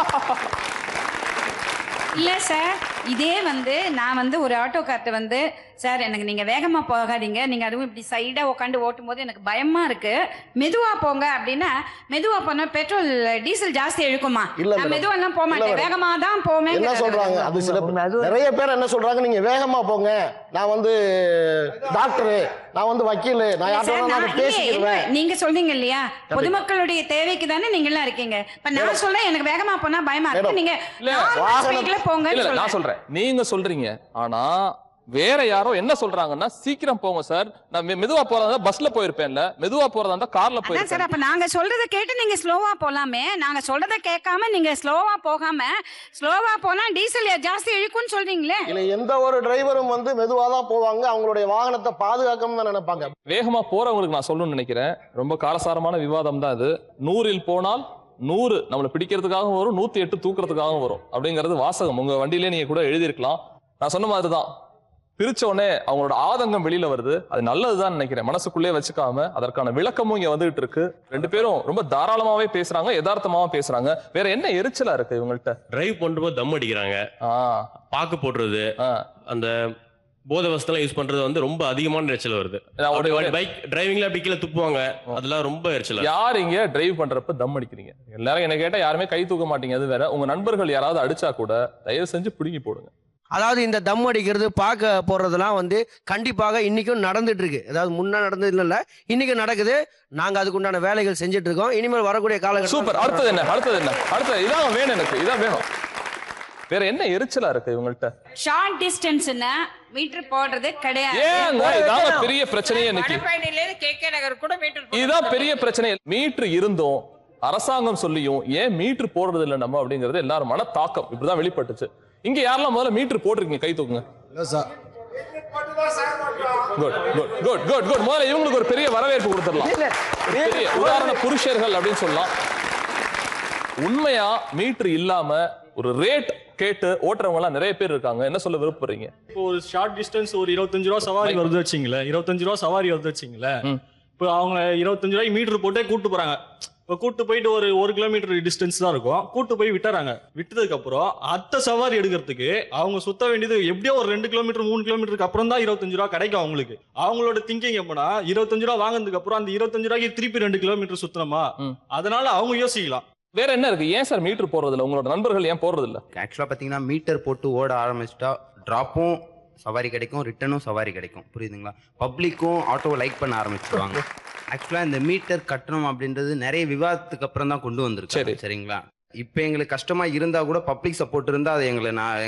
இல்லை சார், இதே வந்து நான் வந்து ஒரு ஆட்டோக்கார்ட்ட வந்து, சார் எனக்கு நீங்கள் வேகமாக போகாதீங்க, நீங்கள் அதுவும் இப்படி சைடாக உட்காந்து ஓட்டும் போது எனக்கு பயமாக இருக்குது, மெதுவாக போங்க அப்படின்னா, மெதுவாக போனால் பெட்ரோல் டீசல் ஜாஸ்தி இழுக்குமா? நான் மெதுவாலாம் போக மாட்டேன், வேகமாக தான் போவேன். என்ன சொல்கிறாங்க, அது சில நிறைய பேர் என்ன சொல்கிறாங்க, நீங்கள் வேகமாக போங்க, நான் வந்து டாக்டரு, நான் வந்து வக்கீல், நான் யார்கிட்ட பேசிக்கிறேன். நீங்க சொல்றீங்க இல்லையா, பொதுமக்களுடைய தேவைக்கு தானே நீங்க எல்லாம் இருக்கீங்க. இப்ப நான் சொல்றேன் எனக்கு வேகமா போனா பயமா இருக்கு, நீங்க போங்க. நான் சொல்றேன், நீங்க சொல்றீங்க. ஆனா வேற யாரோ என்ன சொல்றாங்கன்னா, சீக்கிரம் போங்க சார், நான் மெதுவா போறதா பஸ்ல போயிருப்பேன்ல, மெதுவா போறதா இருந்தா கார்ல போயிருப்பேன். சார் அப்ப நாங்க சொல்றத கேட்டு நீங்க ஸ்லோவா போலாமே, நாங்க சொல்றத கேட்காம நீங்க ஸ்லோவா போகாம, ஸ்லோவா போனா டீசல் ஜாஸ்தி இழுக்கும்னு சொல்றீங்களே. இல்ல, எந்த ஒரு டிரைவரும் வந்து மெதுவா தான் போவாங்க, அவங்களுடைய வாகனத்தை பாதுகாக்கணும் தான் நினைப்பாங்க. வேகமா போறவங்களுக்கு நான் சொல்லணும்னு நினைக்கிறேன், ரொம்ப காரசாரமான விவாதம் தான் இது. 100 போனால் 100 நம்மளை பிடிக்கிறதுக்காகவும் வரும், 108 தூக்குறதுக்காகவும் வரும் அப்படிங்கிறது வாசகம். உங்க வண்டியிலே நீங்க கூட எழுதியிருக்கலாம். நான் சொன்ன மாதிரி தான், பிரிச்ச உடனே அவங்களோட ஆதங்கம் வெளியில வருது. அது நல்லதுதான் நினைக்கிறேன், மனசுக்குள்ளே வச்சுக்காம அதற்கான விளக்கமும் இங்க வந்துகிட்டு இருக்கு. ரெண்டு பேரும் ரொம்ப தாராளமாவே பேசுறாங்க, யதார்த்தமாவும் பேசுறாங்க. வேற என்ன எரிச்சலா இருக்கு இவங்கள்ட்ட? டிரைவ் பண்ணும்போது தம் அடிக்கிறாங்க, பாக்கு போடுறது, அந்த போதை வசத்தெல்லாம் யூஸ் பண்றது வந்து ரொம்ப அதிகமான எரிச்சல் வருது. பைக் டிரைவிங்ல அப்படி கீழே துப்புவாங்க, அதெல்லாம் ரொம்ப எரிச்சல். யார் இங்க டிரைவ் பண்றப்ப தம் அடிக்கிறீங்க? எல்லாரும் என்ன கேட்டா யாருமே கை தூக்க மாட்டீங்க, அது வேற. உங்க நண்பர்கள் யாராவது அடிச்சா கூட தயவு செஞ்சு பிடுங்கி போடுங்க. அதாவது இந்த தம் அடிக்கிறது, பார்க்க போடுறதுலாம் வந்து கண்டிப்பாக இன்னைக்கும் நடந்துட்டு இருக்கு. அதாவது முன்னா நடந்தது இல்ல, இன்னைக்கு நடக்குது. நாங்க அதுக்கு உண்டான வேலைகள் செஞ்சுட்டு இருக்கோம். இனிமேல் வரக்கூடிய காலகட்டம். சூப்பர். அடுத்தது என்ன? அடுத்தது இதான் வேணும் எனக்கு, இதான் வேணும். வேற என்ன எரிச்சலா இருக்கு இவங்கள்ட்ட? ஷார்ட் டிஸ்டன்ஸ்னா மீட்டர் போடுறது கிடையாது. ஏங்க இதான் பெரிய பிரச்சனையே இன்னைக்கு. இதான் பெரிய பிரச்சனை. மீட்டர் இருந்தும் அரசாங்கம் சொல்லியும் ஏன் மீட்டர் போடுறது இல்லை நம்ம அப்படிங்கிறது எல்லாரும் மன தாக்கம் இப்படிதான் வெளிப்பட்டுச்சு. இங்க யாரெல்லாம் முதல்ல மீட்டர் போட்டிருக்கீங்க? கை தூக்குங்க. முதல்ல இவங்களுக்கு ஒரு பெரிய வரவேற்பு கொடுத்துடலாம். உதாரண புருஷர்கள் அப்படின்னு சொல்லலாம். உண்மையா மீட்டர் இல்லாம ஒரு ரேட் கேட்டு ஓட்டுறவங்க எல்லாம் நிறைய பேர் இருக்காங்க. என்ன சொல்ல விருப்பறீங்க? இப்போ ஒரு ஷார்ட் டிஸ்டன்ஸ் ஒரு 25 ரூபா சவாரி வருது வச்சிங்களேன், 25 ரூபா சவாரி வருது வச்சிங்களேன். இப்போ அவங்க 25 ரூபாய்க்கு மீட்டர் போட்டே கூட்டு போறாங்க. இப்போ கூட்டு போயிட்டு ஒரு 1 கிலோமீட்டர் டிஸ்டன்ஸ் தான் இருக்கும், கூட்டு போய் விட்டுறாங்க. விட்டதுக்கு அப்புறம் அடுத்த சவாரி எடுக்கிறதுக்கு அவங்க சுத்த வேண்டியது எப்படியோ ஒரு 2 கிலோமீட்டர் 3 கிலோமீட்டருக்கு அப்புறம் தான் 25 ரூபா கிடைக்கும் அவங்களுக்கு. அவங்களோட திங்கிங் எப்படின்னா, 25 ரூபா வாங்கினதுக்கு அப்புறம் அந்த 25 ரூபாய்க்கு திருப்பி 2 கிலோமீட்டர் சுத்தணுமா, அதனால அவங்க யோசிக்கலாம். வேற என்ன இருக்கு? ஏன் சார் மீட்டர் போடுறது இல்லை? உங்களோட நண்பர்கள் ஏன் போடுறது இல்லை? ஆக்சுவலாக பார்த்தீங்கன்னா மீட்டர் போட்டு ஓட ஆரம்பிச்சிட்டா ட்ராப்பும் சவாரி கிடைக்கும், ரிட்டனும் சவாரி கிடைக்கும். புரியுதுங்களா? பப்ளிக்கும் ஆட்டோவை லைக் பண்ண ஆரம்பிச்சிடுவாங்க. ஆக்சுவலாக இந்த மீட்டர் கட்டணம் அப்படின்றது நிறைய விவாதத்துக்கு அப்புறம் தான் கொண்டு வந்திருக்கு. சரிங்களா? இப்போ எங்களுக்கு கஷ்டமாக இருந்தால் கூட பப்ளிக் சப்போர்ட் இருந்தால் அதை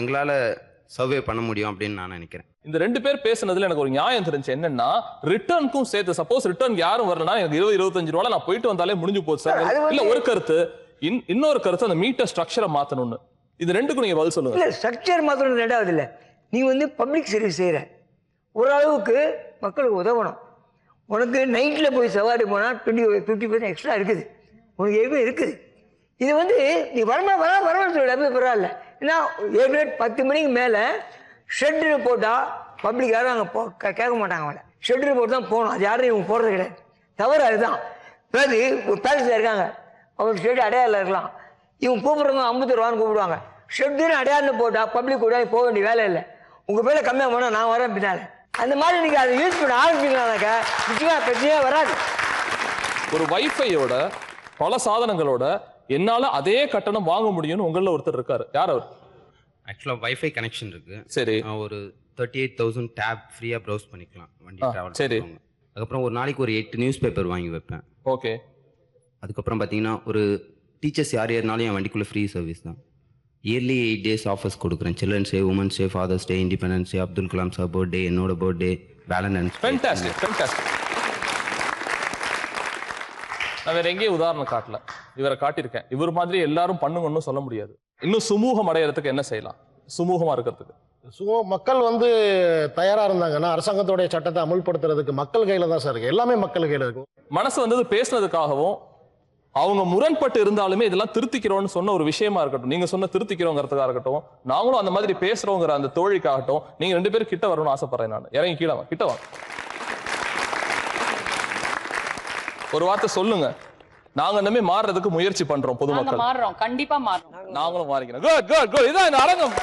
எங்களால் சர்வே பண்ண முடியும் அப்படின்னு நான் நினைக்கிறேன். இந்த 2 பேர் பேசுனதுல எனக்கு ஒரு நியாயம் தெரிஞ்சு என்னன்னா, ரிட்டர்னுக்கும் சேர்த்து சப்போஸ் ரிட்டர்ன் யாரும் வரலன்னா எனக்கு 20-25 ரூபாய் நான் போயிட்டு வந்தாலே முடிஞ்சு போச்சு சார். இல்ல ஒரு கருத்து, இன்னொரு கருத்து அந்த மீட்டர் ஸ்ட்ரக்சரை மாத்தணும்னு. இது ரெண்டுக்கும் நீங்க பதில் சொல்லுங்க. இல்ல ஸ்ட்ரக்சர் மாத்தணும் ரெண்டாவது இல்ல, நீ வந்து பப்ளிக் சர்வீஸ் செய்யற, ஓரளவுக்கு மக்களுக்கு உதவணும். உனக்கு நைட்டில் போய் சவாரி போனால் 50% எக்ஸ்ட்ரா இருக்குது, உனக்கு எதுவும் இருக்குது. இது வந்து நீ வரணும்னு சொல்லி அப்படி பரவாயில்ல. ஏன்னா ஏற்கனவே 10 மணிக்கு மேலே ஷெட்ரு போட்டால் பப்ளிக் யாரும் அங்கே கேட்க மாட்டாங்க. அவங்கள ஷெட்ரு போட்டு தான் போகணும், அது யாரும் இவங்க போடுறது கிடையாது. தவறு அதுதான். அதாவது ஒரு பேலஸில் இருக்காங்க, அவங்க ஷெட்டு அடையாளம் இருக்கலாம், இவங்க கூப்பிட்றவங்க 50 ரூபான்னு கூப்பிடுவாங்க. ஷெட்டுன்னு அடையாளம் போட்டால் பப்ளிக் கூட போக வேண்டிய வேலை இல்லை. உங்கள் பேரை கம்மியாக போனால் நான் வரேன் பின்னால். அந்த மாதிரி நீங்கள் அதை யூஸ் பண்ண ஆரம்பிப்பீங்களாக்கா நிச்சயமாக பிரச்சனையே வராது. ஒரு வைஃபையோட பல சாதனங்களோட என்னால அதே கட்டணம் வாங்க முடியும்னு உங்கள ஒருத்தர் இருக்காரு. யார் அவர்? ஆக்சுவலாக வைஃபை கனெக்ஷன் இருக்கு. சரி. ஒரு 38,000 டேப் ஃப்ரீயாக ப்ரௌஸ் பண்ணிக்கலாம் வண்டி ட்ராவல். சரி. அதுக்கப்புறம் ஒரு நாளைக்கு ஒரு 8 நியூஸ் பேப்பர் வாங்கி வைப்பேன். ஓகே. அதுக்கப்புறம் பார்த்தீங்கன்னா ஒரு டீச்சர்ஸ் யார் ஏறினாலும் என் வண்டிக்குள்ளே ஃப்ரீ சர்வீஸ் தான். இயர்லி 8 days ஆஃபர்ஸ் கொடுக்குறேன். Children's day, women's day, father's day, independence day, Abdul Kalam sir birthday, என்னோட பர்த்டே, வேலண்டைன்ஸ். Fantastic fantastic. நான் வேற எங்கேயும் உதாரணம் காட்டல, இவரை காட்டியிருக்கேன். இவர் மாதிரி எல்லாரும் பண்ணுங்கன்னு சொல்ல முடியாது. இன்னும் சுமூகம் அடையறதுக்கு என்ன செய்யலாம்? சுமூகமா இருக்கிறதுக்கு மக்கள் வந்து தயாரா இருந்தாங்கன்னா அரசாங்கத்தோடைய சட்டத்தை அமல்படுத்துறதுக்கு மக்கள் கையில தான் சார் இருக்கு. எல்லாமே மக்கள் கையில இருக்கும். மனசு வந்தது பேசுனதுக்காகவும் அவங்க முரண்பட்டு இருந்தாலுமே இதெல்லாம் திருத்திக்கிறோம்னு சொன்ன ஒரு விஷயமா இருக்கட்டும், நீங்க சொன்ன திருத்திக்கிறோங்கிறதுக்காக இருக்கட்டும், நாங்களும் அந்த மாதிரி பேசுறோங்கிற அந்த தோழிக்காகட்டும், நீங்க 2 பேரும் கிட்ட வரணும்னு ஆசைப்படுறேன். நான் இறங்கி கீழே கிட்ட வாங்க. ஒரு வார்த்தை சொல்லுங்க. நாங்க இனிமே மாறுறதுக்கு முயற்சி பண்றோம். பொதுமக்கள் மாறுறோம், கண்டிப்பா மாறுறோம். நாங்களும் மாறிக்கிறோம். Good good good. இதான் இந்த அரங்கம்.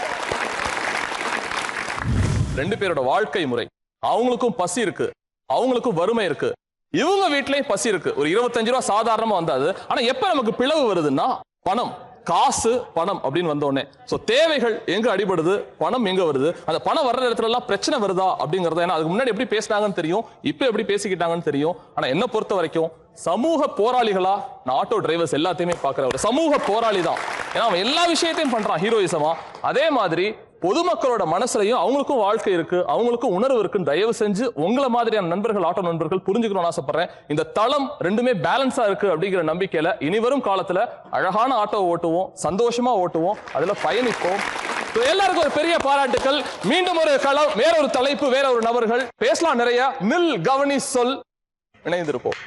2 பேரோட வாழ்க்கை முறை. அவங்களுக்கும் பசி இருக்கு, அவங்களுக்கும் வறுமை இருக்கு, இவங்க வீட்லயும் பசி இருக்கு. ஒரு 25 ரூபா சாதாரணமா வந்தாது. ஆனா எப்ப நமக்கு பிளவு வருதுன்னா பணம், காசு, பணம் அப்படின்னு வந்தோடனே. சோ தேவைகள் எங்க அடிபடுது, பணம் எங்க வருது, அந்த பணம் வர்ற இடத்துல எல்லாம் பிரச்சனை வருதா அப்படிங்கறத. ஏன்னா அதுக்கு முன்னாடி எப்படி பேசினாங்கன்னு தெரியும், இப்ப எப்படி பேசிக்கிட்டாங்கன்னு தெரியும். ஆனா என்ன பொறுத்த வரைக்கும் சமூக போராளிகளா நான் ஆட்டோ டிரைவர்ஸ் எல்லாத்தையுமே பாக்குற ஒரு சமூக போராளி தான். ஏன்னா அவன் எல்லா விஷயத்தையும் பண்றான் ஹீரோயிசமா. அதே மாதிரி பொதுமக்களோட மனசுலையும் அவங்களுக்கும் வாழ்க்கை இருக்கு, அவங்களுக்கும் உணர்வு இருக்குன்னு தயவு செஞ்சு உங்களை மாதிரியான நண்பர்கள், ஆட்டோ நண்பர்கள் புரிஞ்சுக்கணும்னு ஆசைப்படுறேன். இந்த தளம் ரெண்டுமே பேலன்ஸா இருக்கு அப்படிங்கிற நம்பிக்கையில இனிவரும் காலத்துல அழகான ஆட்டோ ஓட்டுவோம், சந்தோஷமா ஓட்டுவோம், அதுல பயணிப்போம். எல்லாருக்கும் ஒரு பெரிய பாராட்டுக்கள். மீண்டும் ஒரு களம், வேற ஒரு தலைப்பு, வேற ஒரு நபர்கள் பேசலாம் நிறைய. நில், கவனி, சொல். இணைந்திருப்போம்.